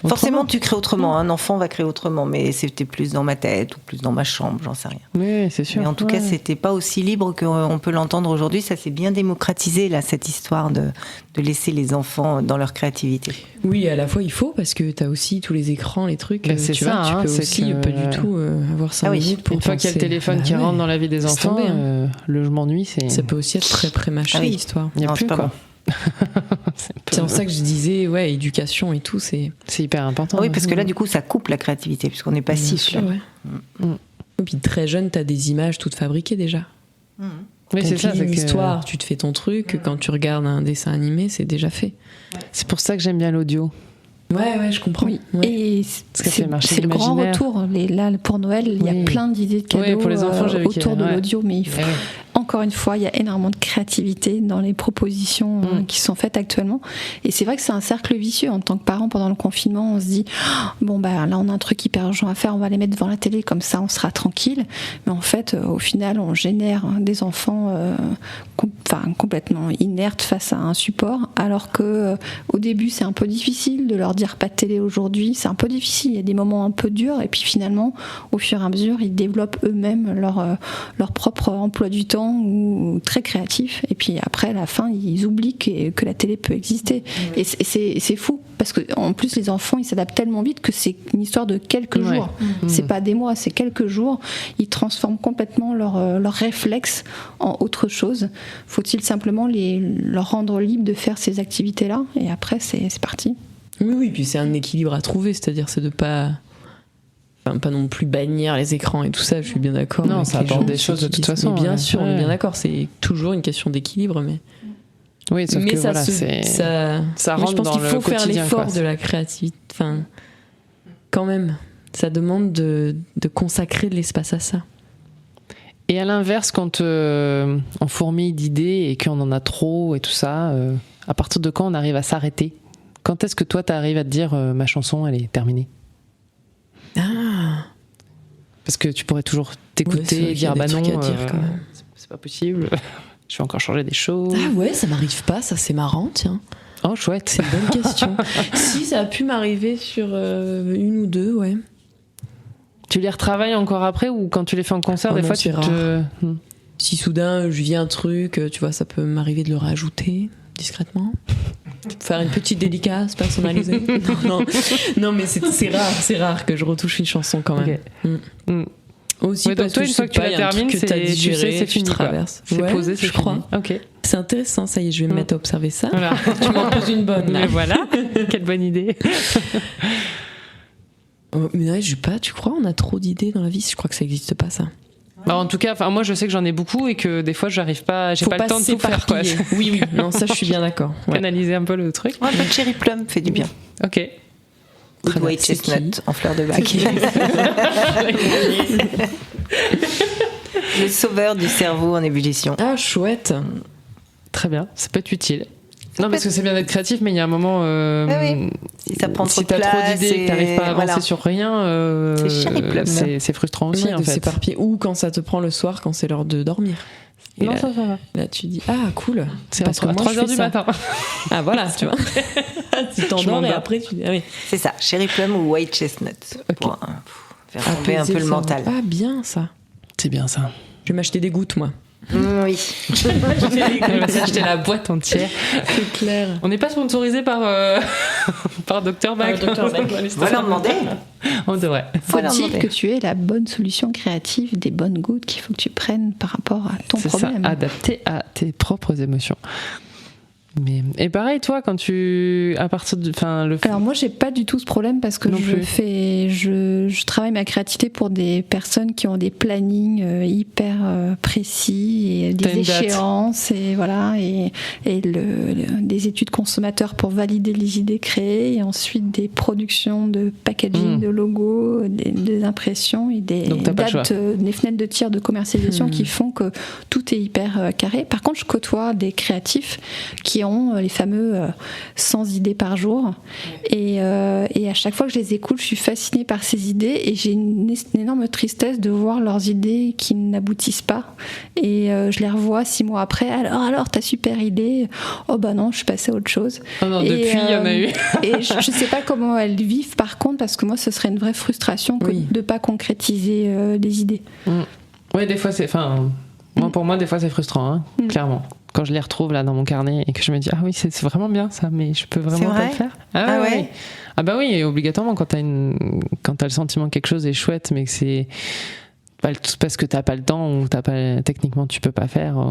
forcément, tu crées autrement. Un enfant va créer autrement, mais c'était plus dans ma tête ou plus dans ma chambre, j'en sais rien. Oui, c'est sûr. Mais en tout cas, c'était pas aussi libre qu'on peut l'entendre aujourd'hui. Ça s'est bien démocratisé, là, cette histoire de laisser les enfants dans leur créativité. Oui, à la fois, il faut, parce que t'as aussi tous les écrans, les trucs. C'est tu ça, peux aussi pas du tout avoir 5 minutes pour une fois qu'il y a le téléphone qui rentre dans la vie des enfants, le je m'ennuie, ça peut aussi être très prémâché, l'histoire. Il n'y a plus, quoi. C'est en ça que je disais, éducation et tout, c'est hyper important. Oui, parce que là, du coup, ça coupe la créativité, puisqu'on est passif. Et puis très jeune, t'as des images toutes fabriquées déjà. Oui, c'est ça. C'est une histoire, tu te fais ton truc. Quand tu regardes un dessin animé, c'est déjà fait. C'est pour ça que j'aime bien l'audio. Ouais, je comprends. Oui. Ouais. Et c'est le grand retour. Là, pour Noël, il y a plein d'idées de cadeaux pour les enfants, autour de l'audio, mais il faut... Encore une fois, il y a énormément de créativité dans les propositions qui sont faites actuellement. Et c'est vrai que c'est un cercle vicieux. En tant que parent, pendant le confinement, on se dit là, on a un truc hyper urgent à faire, on va les mettre devant la télé, comme ça, on sera tranquille. Mais en fait, au final, on génère des enfants complètement inertes face à un support, alors que au début, c'est un peu difficile de leur dire pas de télé aujourd'hui. C'est un peu difficile. Il y a des moments un peu durs. Et puis finalement, au fur et à mesure, ils développent eux-mêmes leur propre emploi du temps ou très créatif, et puis après à la fin ils oublient que la télé peut exister. Et c'est fou parce que en plus les enfants ils s'adaptent tellement vite que c'est une histoire de quelques jours. C'est pas des mois, c'est quelques jours. Ils transforment complètement leur réflexe en autre chose. Faut-il simplement leur rendre libre de faire ces activités là, et après c'est parti. Oui, puis c'est un équilibre à trouver, c'est-à-dire c'est de pas non plus bannir les écrans et tout ça, je suis bien d'accord. Non, ça apporte des choses de toute façon. Mais bien sûr, on est bien d'accord, c'est toujours une question d'équilibre, mais... Oui, sauf que ça, ça rentre dans le quotidien. Je pense qu'il faut faire l'effort de la créativité. Enfin, quand même, ça demande de consacrer de l'espace à ça. Et à l'inverse, quand on fourmille d'idées et qu'on en a trop et tout ça, à partir de quand on arrive à s'arrêter ? Quand est-ce que toi, tu arrives à te dire ma chanson, elle est terminée ? Parce que tu pourrais toujours t'écouter et dire non, c'est pas possible, je vais encore changer des choses. Ah ouais, ça m'arrive pas, ça c'est marrant, tiens. Oh chouette, c'est une bonne question. Si, ça a pu m'arriver sur une ou deux, ouais. Tu les retravailles encore après, ou quand tu les fais en concert, des fois tu te... Si soudain je vis un truc, tu vois, ça peut m'arriver de le rajouter discrètement. Faire une petite dédicace personnalisée. non, mais c'est rare que je retouche une chanson quand même. Okay. Aussi parce toi, que une fois que tu la termines, c'est fini, traverses. C'est posé, c'est je crois. Okay. C'est intéressant, ça y est, je vais me mettre à observer ça. Voilà. Tu m'en poses une bonne. Mais voilà, quelle bonne idée. Mais ouais, tu crois, on a trop d'idées dans la vie? Je crois que ça n'existe pas, ça. En tout cas, moi je sais que j'en ai beaucoup et que des fois j'arrive pas, j'ai pas le temps de tout faire, quoi. Oui, non, ça je suis bien d'accord. Ouais. Analyser un peu le truc. Un peu de cherry plum fait du bien. Ok. Ou de white chestnut en fleur de bac. Le sauveur du cerveau en ébullition. Ah, chouette. Très bien, ça peut être utile. Non, parce que c'est bien d'être créatif, mais il y a un moment. Oui. Si ça prend trop de place, t'as trop d'idées et que t'arrives pas à avancer sur rien, c'est cherry plum. C'est frustrant aussi, en fait. S'éparpiller. Ou quand ça te prend le soir, quand c'est l'heure de dormir. Et non, là, ça va. Là, tu dis, ah, cool. C'est parce que moi, 3h du matin. Ah, voilà, tu vois. Tu t'endors et après, tu dis, ah oui. C'est ça, cherry plum ou white chestnut. Okay. Pour faire tomber un peu le mental. Ah, bien, ça. C'est bien, ça. Je vais m'acheter des gouttes, moi. Oui. On va s'acheter la boîte entière. C'est clair. On n'est pas sponsorisé par par Dr Bach. Va leur demander. On devrait. Faut-il que tu aies la bonne solution créative, des bonnes gouttes qu'il faut que tu prennes par rapport à ton problème. C'est ça, adapté à tes propres émotions. Et pareil, toi, quand tu, à partir de, Alors moi, j'ai pas du tout ce problème parce que je travaille ma créativité pour des personnes qui ont des plannings hyper précis et des échéances et voilà et des études consommateurs pour valider les idées créées et ensuite des productions de packaging, de logos, des impressions et des dates, des fenêtres de tir de commercialisation qui font que tout est hyper carré. Par contre, je côtoie des créatifs qui ont les fameux 100 idées par jour et à chaque fois que je les écoute je suis fascinée par ces idées et j'ai une énorme tristesse de voir leurs idées qui n'aboutissent pas et je les revois 6 mois après. Alors ta super idée, oh bah non, je suis passée à autre chose. Oh non, depuis il y en a eu. Et je sais pas comment elles vivent par contre, parce que moi ce serait une vraie frustration de pas concrétiser les idées. Oui, des fois c'est, pour moi des fois c'est frustrant, hein, clairement. Quand je les retrouve là dans mon carnet et que je me dis ah oui c'est vraiment bien ça, mais je peux vraiment pas le faire. Ah ouais. Ah bah oui, et obligatoirement quand t'as le sentiment que quelque chose est chouette mais que c'est parce que t'as pas le temps ou techniquement tu peux pas faire,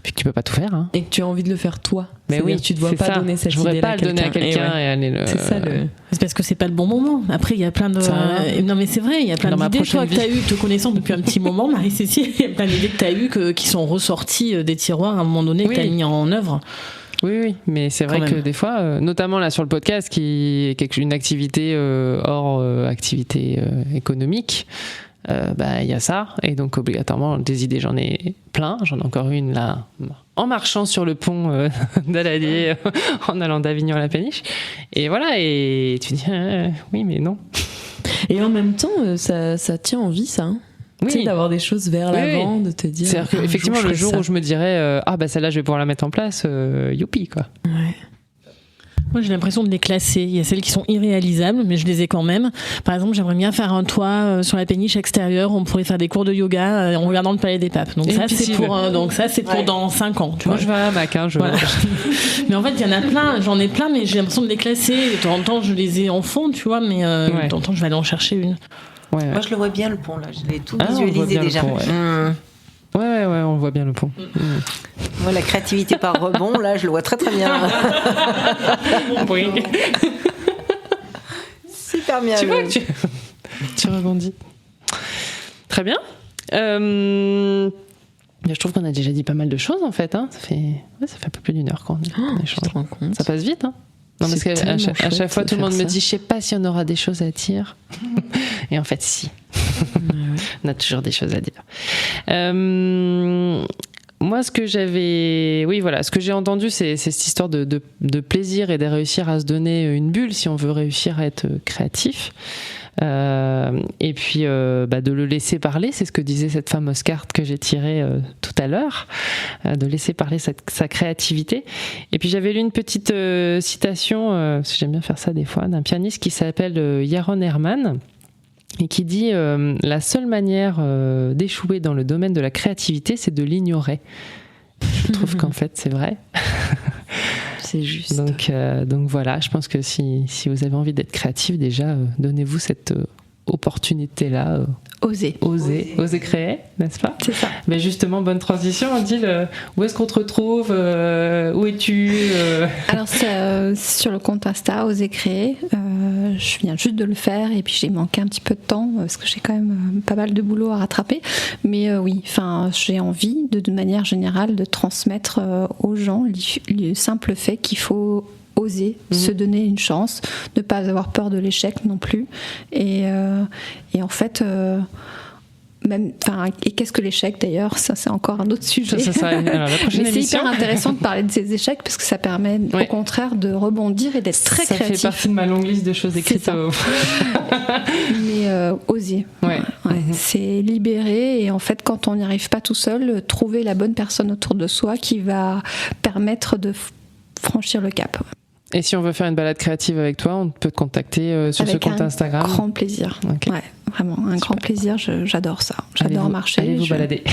puis que tu peux pas tout faire. Hein. Et que tu as envie de le faire toi. Mais oui, tu dois pas donner cette idée à quelqu'un. Je voudrais pas le donner à quelqu'un et aller le. C'est ça le. C'est parce que c'est pas le bon moment. Après, il y a plein de. Non, mais c'est vrai, il y a plein d'idées toi que t'as eues, te connaissant depuis un petit moment, Marie-Cécile. Il y a plein d'idées que t'as eues qui sont ressorties des tiroirs à un moment donné que t'as mis en œuvre. Oui, mais c'est vrai que des fois, notamment là sur le podcast, qui est une activité hors activité économique. Y a ça, et donc obligatoirement des idées, j'en ai plein, j'en ai encore une là en marchant sur le pont d'Aladier en allant d'Avignon à la Péniche, et voilà, et tu dis oui mais non, et en même temps ça tient en vie ça, hein. Oui. Tu sais, d'avoir des choses vers l'avant, de te dire c'est-à-dire qu'effectivement le jour où je me dirais celle-là je vais pouvoir la mettre en place, youpi quoi. Ouais. Moi, j'ai l'impression de les classer. Il y a celles qui sont irréalisables, mais je les ai quand même. Par exemple, j'aimerais bien faire un toit sur la péniche extérieure. On pourrait faire des cours de yoga en regardant le Palais des Papes. Donc ça, c'est pour dans 5 ans. Tu vois. Je vais à la Mac. Voilà. Mais en fait, il y en a plein. J'en ai plein, mais j'ai l'impression de les classer. De temps en temps, je les ai en fond, tu vois. Mais de temps en temps, je vais aller en chercher une. Ouais. Moi, je le vois bien le pont là. Je l'ai tout visualisé déjà. Ouais, on voit bien le pont. Moi, la créativité par rebond, là, je le vois très très bien. Oui. Super bien. Tu vois que tu rebondis. Très bien. Je trouve qu'on a déjà dit pas mal de choses en fait. Hein. Ça fait un peu plus d'1 heure qu'on échange. Tu te rends compte. Ça passe vite. Hein. Non, parce qu'à chaque fois, tout le monde me dit, je sais pas si on aura des choses à dire. Et en fait, si. On a toujours des choses à dire. Moi, ce que j'ai entendu, c'est cette histoire de plaisir et de réussir à se donner une bulle si on veut réussir à être créatif. Et puis de le laisser parler, c'est ce que disait cette fameuse carte que j'ai tirée tout à l'heure, de laisser parler sa créativité. Et puis j'avais lu une petite citation, parce que j'aime bien faire ça des fois, d'un pianiste qui s'appelle Yaron Herman, et qui dit la seule manière d'échouer dans le domaine de la créativité, c'est de l'ignorer. Je trouve qu'en fait c'est vrai. C'est juste. Donc voilà, je pense que si vous avez envie d'être créatif, déjà donnez-vous cette opportunité-là. Oser créer, n'est-ce pas ? C'est ça. Mais justement, bonne transition, Odile. Où est-ce qu'on te retrouve ? Où es-tu ? Alors, sur le compte Insta, Oser créer. Je viens juste de le faire et puis j'ai manqué un petit peu de temps parce que j'ai quand même pas mal de boulot à rattraper. Mais j'ai envie, de manière générale, de transmettre aux gens le simple fait qu'il faut oser se donner une chance, ne pas avoir peur de l'échec non plus. Et en fait, et qu'est-ce que l'échec d'ailleurs ? Ça, c'est encore un autre sujet. Alors, la prochaine Mais c'est émission. hyper intéressant de parler de ces échecs parce que ça permet au contraire de rebondir et d'être très créatif. Ça fait partie de ma longue liste de choses écrites. Mais oser. C'est libérer et en fait, quand on n'y arrive pas tout seul, trouver la bonne personne autour de soi qui va permettre de franchir le cap. Et si on veut faire une balade créative avec toi, on peut te contacter sur ce compte Instagram. Avec un grand plaisir. Okay. Ouais, vraiment, un grand plaisir. J'adore ça. J'adore marcher. Allez vous balader.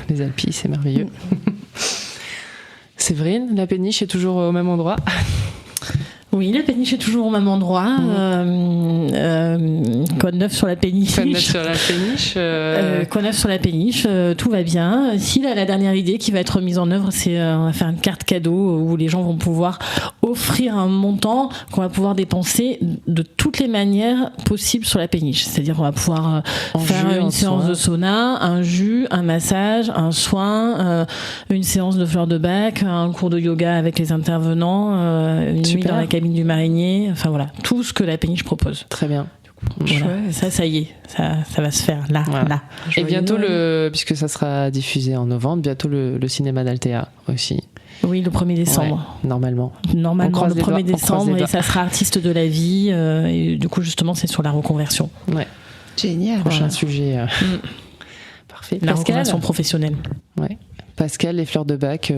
Les Alpilles, c'est merveilleux. Séverine, la péniche est toujours au même endroit ? Oui, la péniche est toujours au même endroit. Quoi de neuf sur la péniche? Quoi de neuf sur la péniche Quoi de neuf sur la péniche, tout va bien. Si la dernière idée qui va être mise en œuvre, c'est on va faire une carte cadeau où les gens vont pouvoir offrir un montant qu'on va pouvoir dépenser de toutes les manières possibles sur la péniche. C'est-à-dire qu'on va pouvoir faire une séance de sauna, un jus, un massage, un soin, une séance de fleurs de bac, un cours de yoga avec les intervenants, une nuit dans la cabine du marinier, enfin voilà, tout ce que la péniche propose. Très bien. Voilà. Ça y est, ça va se faire là. Et bientôt, puisque ça sera diffusé en novembre, bientôt le cinéma d'Altea aussi. Oui, le 1er décembre. Ouais, normalement le 1er décembre, et ça sera artiste de la vie, et du coup justement c'est sur la reconversion. Ouais. Génial. Prochain sujet. Parfait. La reconversion professionnelle. Ouais. Pascal, les fleurs de bac.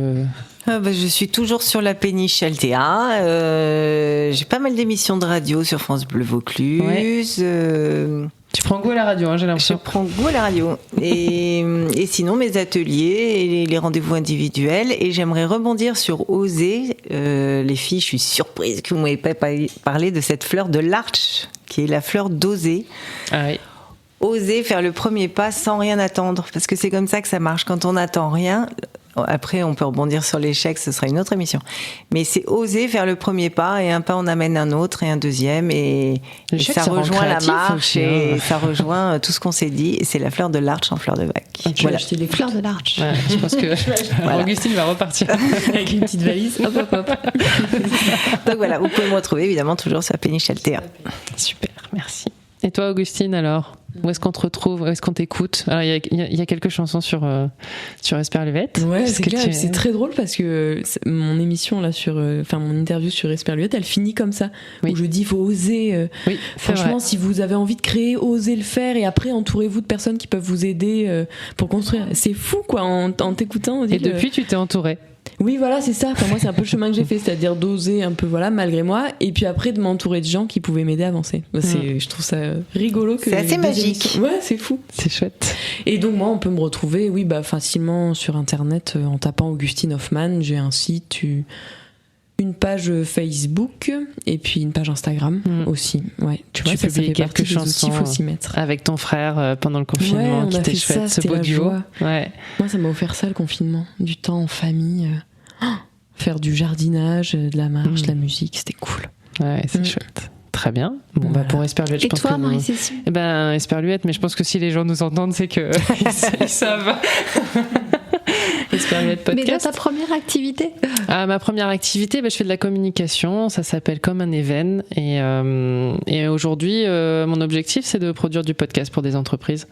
Je suis toujours sur la péniche Altea. J'ai pas mal d'émissions de radio sur France Bleu Vaucluse. Ouais. Tu prends goût à la radio, j'ai l'impression. Je prends goût à la radio. Et sinon, mes ateliers et les rendez-vous individuels. Et j'aimerais rebondir sur Oser. Les filles, je suis surprise que vous m'ayez pas parlé de cette fleur de l'arche, qui est la fleur d'oser. Ah oui. Oser faire le premier pas sans rien attendre, parce que c'est comme ça que ça marche. Quand on n'attend rien, après on peut rebondir sur l'échec, ce sera une autre émission. Mais c'est oser faire le premier pas, et un pas en amène un autre et un deuxième, et ça rejoint la marche, et ça rejoint tout ce qu'on s'est dit. Et c'est la fleur de l'arche en fleur de bac. Tu vas acheter les fleurs de l'arche. Ouais, je pense que Augustine va repartir avec une petite valise. Hop. Donc voilà, vous pouvez me retrouver évidemment toujours sur la péniche Altea. Super, merci. Et toi, Augustine, alors, où est-ce qu'on te retrouve, où est-ce qu'on t'écoute? Alors, il y a quelques chansons sur Esperluette. Ouais, c'est clair. C'est très drôle parce que mon émission là mon interview sur Esperluette, elle finit comme ça, où je dis il faut oser. Franchement, si vous avez envie de créer, osez le faire, et après entourez-vous de personnes qui peuvent vous aider pour construire. C'est fou, quoi, en t'écoutant. Et depuis, tu t'es entourée. Oui, voilà, c'est ça. Enfin, moi, c'est un peu le chemin que j'ai fait, c'est-à-dire d'oser un peu, malgré moi, et puis après de m'entourer de gens qui pouvaient m'aider à avancer. Je trouve ça rigolo. C'est assez magique. Ouais, c'est fou. C'est chouette. Et donc, moi, on peut me retrouver, facilement sur Internet en tapant Augustine Hoffmann. J'ai un site, une page Facebook, et puis une page Instagram aussi. Ouais, tu vois, ça fait quelques chansons. Il faut s'y mettre. Avec ton frère pendant le confinement, qui était chouette, ce beau duo. Ouais. Moi, ça m'a offert ça, le confinement, du temps en famille, faire du jardinage, de la marche, de la musique, c'était cool. Ouais, c'est chouette. Très bien. Bon, pour Esperluette, je pense que... Et toi, Marie-Cécile? Esperluette, mais je pense que si les gens nous entendent, c'est que ils savent. Esperluette Podcast. Mais dans ta première activité? Ma première activité, je fais de la communication, ça s'appelle Comme un Even, et aujourd'hui mon objectif, c'est de produire du podcast pour des entreprises.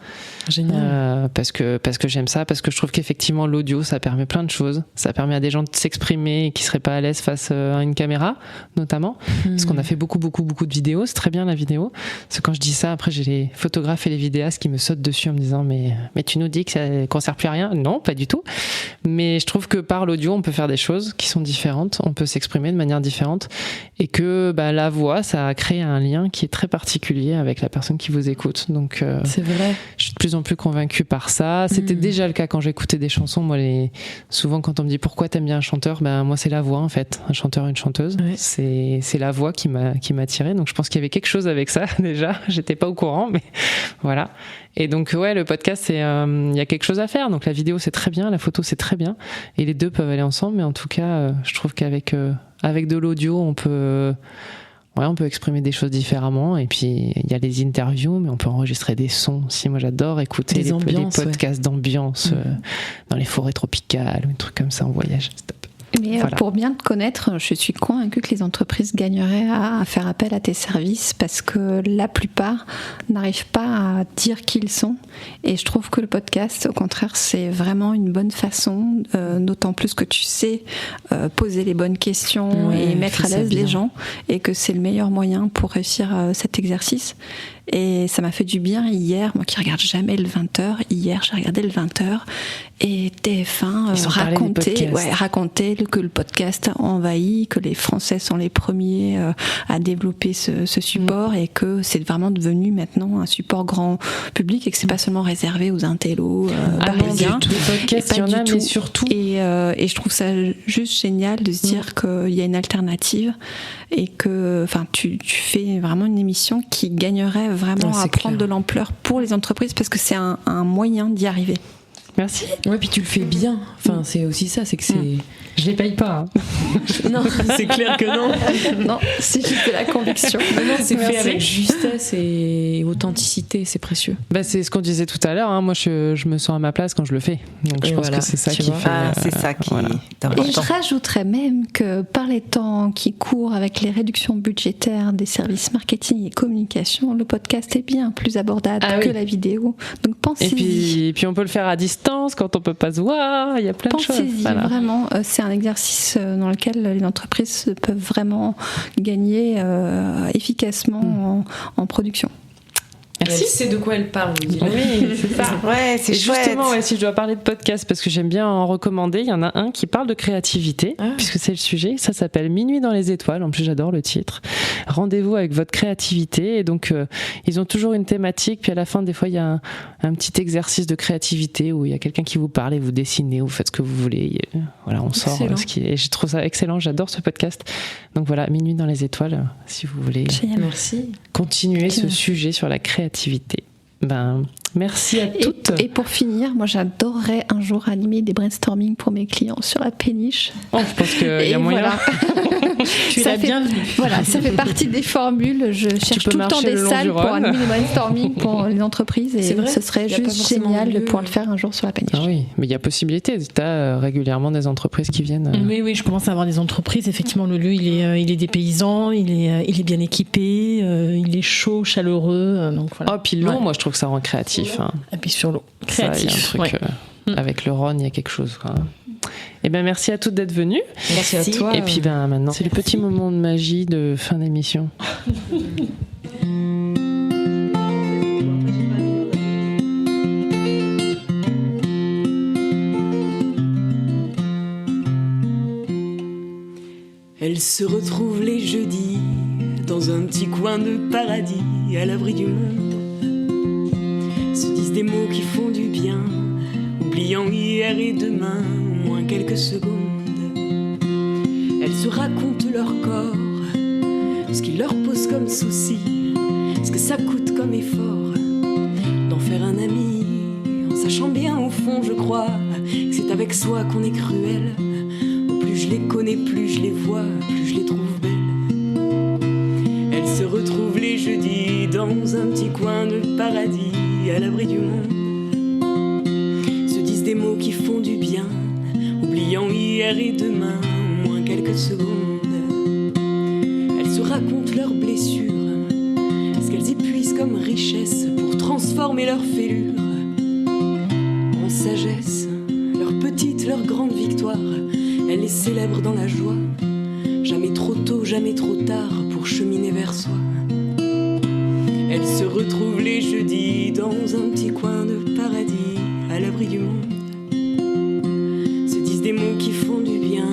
Génial. Parce que j'aime ça, parce que je trouve qu'effectivement l'audio, ça permet plein de choses, ça permet à des gens de s'exprimer et qui seraient pas à l'aise face à une caméra notamment, parce qu'on a fait beaucoup de vidéos, c'est très bien la vidéo, parce que quand je dis ça, après j'ai les photographes et les vidéastes qui me sautent dessus en me disant mais tu nous dis qu'on sert plus à rien. Non, pas du tout. Mais je trouve que par l'audio, on peut faire des choses qui sont différentes, on peut s'exprimer de manière différente, et que la voix, ça crée un lien qui est très particulier avec la personne qui vous écoute. Donc, c'est vrai. Je suis de plus en plus convaincue par ça. C'était déjà le cas quand j'écoutais des chansons. Moi, souvent, quand on me dit pourquoi t'aimes bien un chanteur, moi, c'est la voix en fait. Un chanteur, une chanteuse, c'est la voix qui m'a attirée. Donc, je pense qu'il y avait quelque chose avec ça déjà. J'étais pas au courant, mais voilà. Et donc le podcast, il y a quelque chose à faire. Donc la vidéo, c'est très bien, la photo, c'est très bien, et les deux peuvent aller ensemble. Mais en tout cas, je trouve qu'avec de l'audio, on peut exprimer des choses différemment. Et puis il y a les interviews, mais on peut enregistrer des sons aussi. Moi, j'adore écouter les podcasts d'ambiance dans les forêts tropicales, ou des trucs comme ça en voyage. C'est top. Mais pour bien te connaître, je suis convaincue que les entreprises gagneraient à faire appel à tes services, parce que la plupart n'arrivent pas à dire qui ils sont. Et je trouve que le podcast, au contraire, c'est vraiment une bonne façon, d'autant plus que tu sais poser les bonnes questions et mettre à l'aise les gens, et que c'est le meilleur moyen pour réussir cet exercice. Et ça m'a fait du bien hier, moi qui regarde jamais le 20h, hier j'ai regardé le 20h et TF1 racontait que le podcast a envahi, que les Français sont les premiers à développer ce support et que c'est vraiment devenu maintenant un support grand public et que c'est pas seulement réservé aux intellos parisiens. Les podcasts, il y en a, mais surtout. Et je trouve ça juste génial de se dire qu'il y a une alternative et que tu fais vraiment une émission qui gagnerait vraiment à prendre de l'ampleur pour les entreprises parce que c'est un moyen d'y arriver. Merci. Ouais, puis tu le fais bien. Enfin, c'est aussi ça, c'est que c'est. Je les paye pas. Non, c'est clair que non. Non, c'est juste de la conviction. Non, c'est fait avec justesse et authenticité, c'est précieux. C'est ce qu'on disait tout à l'heure. Moi, je me sens à ma place quand je le fais. Donc, je pense que c'est ça qui fait. C'est ça qui est important. Et je rajouterais même que par les temps qui courent avec les réductions budgétaires des services marketing et communication, le podcast est bien plus abordable que la vidéo. Donc pensez-y. Et puis on peut le faire à distance quand on peut pas se voir. Il y a plein de choses. Pensez-y, vraiment. C'est un exercice dans lequel les entreprises peuvent vraiment gagner efficacement en production. Merci. Elle sait de quoi elle parle. Oui, c'est ça. Ouais, c'est chouette. Justement, si je dois parler de podcast, parce que j'aime bien en recommander, il y en a un qui parle de créativité, puisque c'est le sujet. Ça s'appelle Minuit dans les étoiles. En plus, j'adore le titre. Rendez-vous avec votre créativité. Et donc, ils ont toujours une thématique. Puis à la fin, des fois, il y a un petit exercice de créativité où il y a quelqu'un qui vous parle et vous dessinez, vous faites ce que vous voulez. Voilà, on sort ce qui est. Et je trouve ça excellent. J'adore ce podcast. Donc voilà, Minuit dans les étoiles, si vous voulez. Merci. Continuer ce sujet sur la créativité. Merci à toutes. Et pour finir, moi j'adorerais un jour animer des brainstorming pour mes clients sur la péniche. Je pense qu'il y a moyen. Voilà. Tu l'as bien vu. Voilà, ça fait partie des formules. Je cherche tout le temps des salles pour animer des brainstorming pour les entreprises et ce serait juste génial de pouvoir le faire un jour sur la péniche. Ah oui, mais il y a possibilité. Tu as régulièrement des entreprises qui viennent. Oui, je commence à avoir des entreprises. Effectivement, le lieu, il est dépaysant, il est bien équipé, il est chaud, chaleureux. Donc voilà. Puis l'eau, moi je trouve que ça rend créatif. Et puis sur l'eau. Créatif. Ça, y a un truc, avec le Rhône, il y a quelque chose. Merci à toutes d'être venues. Merci à toi. Et puis maintenant, c'est le petit moment de magie de fin d'émission. Elles se retrouvent les jeudis dans un petit coin de paradis à l'abri du monde. Se disent des mots qui font du bien, oubliant hier et demain, au moins quelques secondes. Elles se racontent leur corps, ce qui leur pose comme souci, ce que ça coûte comme effort d'en faire un ami, en sachant bien au fond, je crois, que c'est avec soi qu'on est cruel. Plus je les connais, plus je les vois, plus je les trouve belles. Elles se retrouvent les jeudis dans un petit coin de paradis à l'abri du monde. Se disent des mots qui font du bien, oubliant hier et demain, au moins quelques secondes. Elles se racontent leurs blessures, ce qu'elles épuisent comme richesse pour transformer leur fêlure en sagesse. Leurs petites, leurs grandes victoires, elles les célèbrent dans la joie. Jamais trop tôt, jamais trop tard pour cheminer vers soi. Elles se retrouvent les jeudis dans un petit coin de paradis à l'abri du monde. Se disent des mots qui font du bien,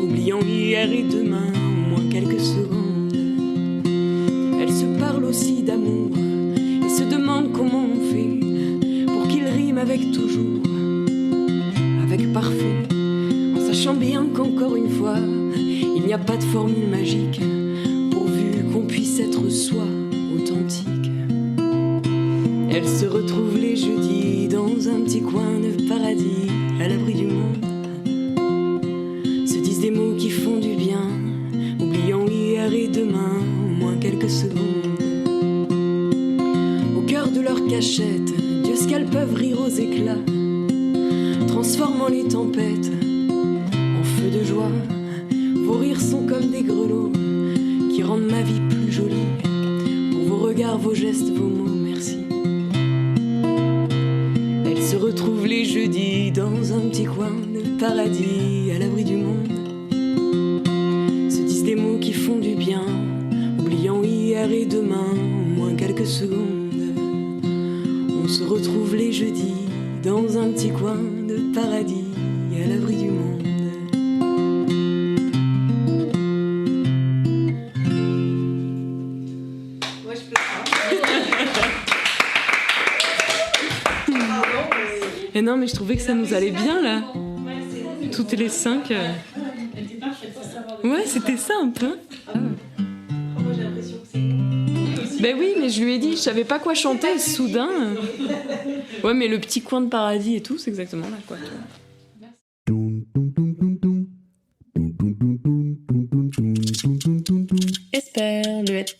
oubliant hier et demain, au moins quelques secondes. Elles se parlent aussi d'amour et se demandent comment on fait pour qu'il rime avec toujours, avec parfait. Sachant bien qu'encore une fois, il n'y a pas de formule magique, pourvu qu'on puisse être soi, authentique. Elles se retrouvent les jeudis dans un petit coin de paradis, à l'abri du monde. Se disent des mots qui font du bien, oubliant hier et demain, au moins quelques secondes. Au cœur de leur cachette, Dieu ce qu'elles peuvent rire aux éclats, transformant les tempêtes de joie. Vos rires sont comme des grelots qui rendent ma vie plus jolie. Pour vos regards, vos gestes, vos mots, merci. Elles se retrouvent les jeudis dans un petit coin de paradis à l'abri du monde. Se disent des mots qui font du bien, oubliant hier et demain, au moins quelques quelques secondes. On se retrouve les jeudis dans un petit coin de paradis à l'abri du monde. Et non, mais je trouvais que ça nous allait bien là. Toutes les 5. Ouais, c'était ça un peu. Ben oui, mais je lui ai dit, je savais pas quoi chanter, soudain. Ouais, mais le petit coin de paradis et tout, c'est exactement là, quoi. Esperluette.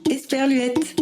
Esperluette.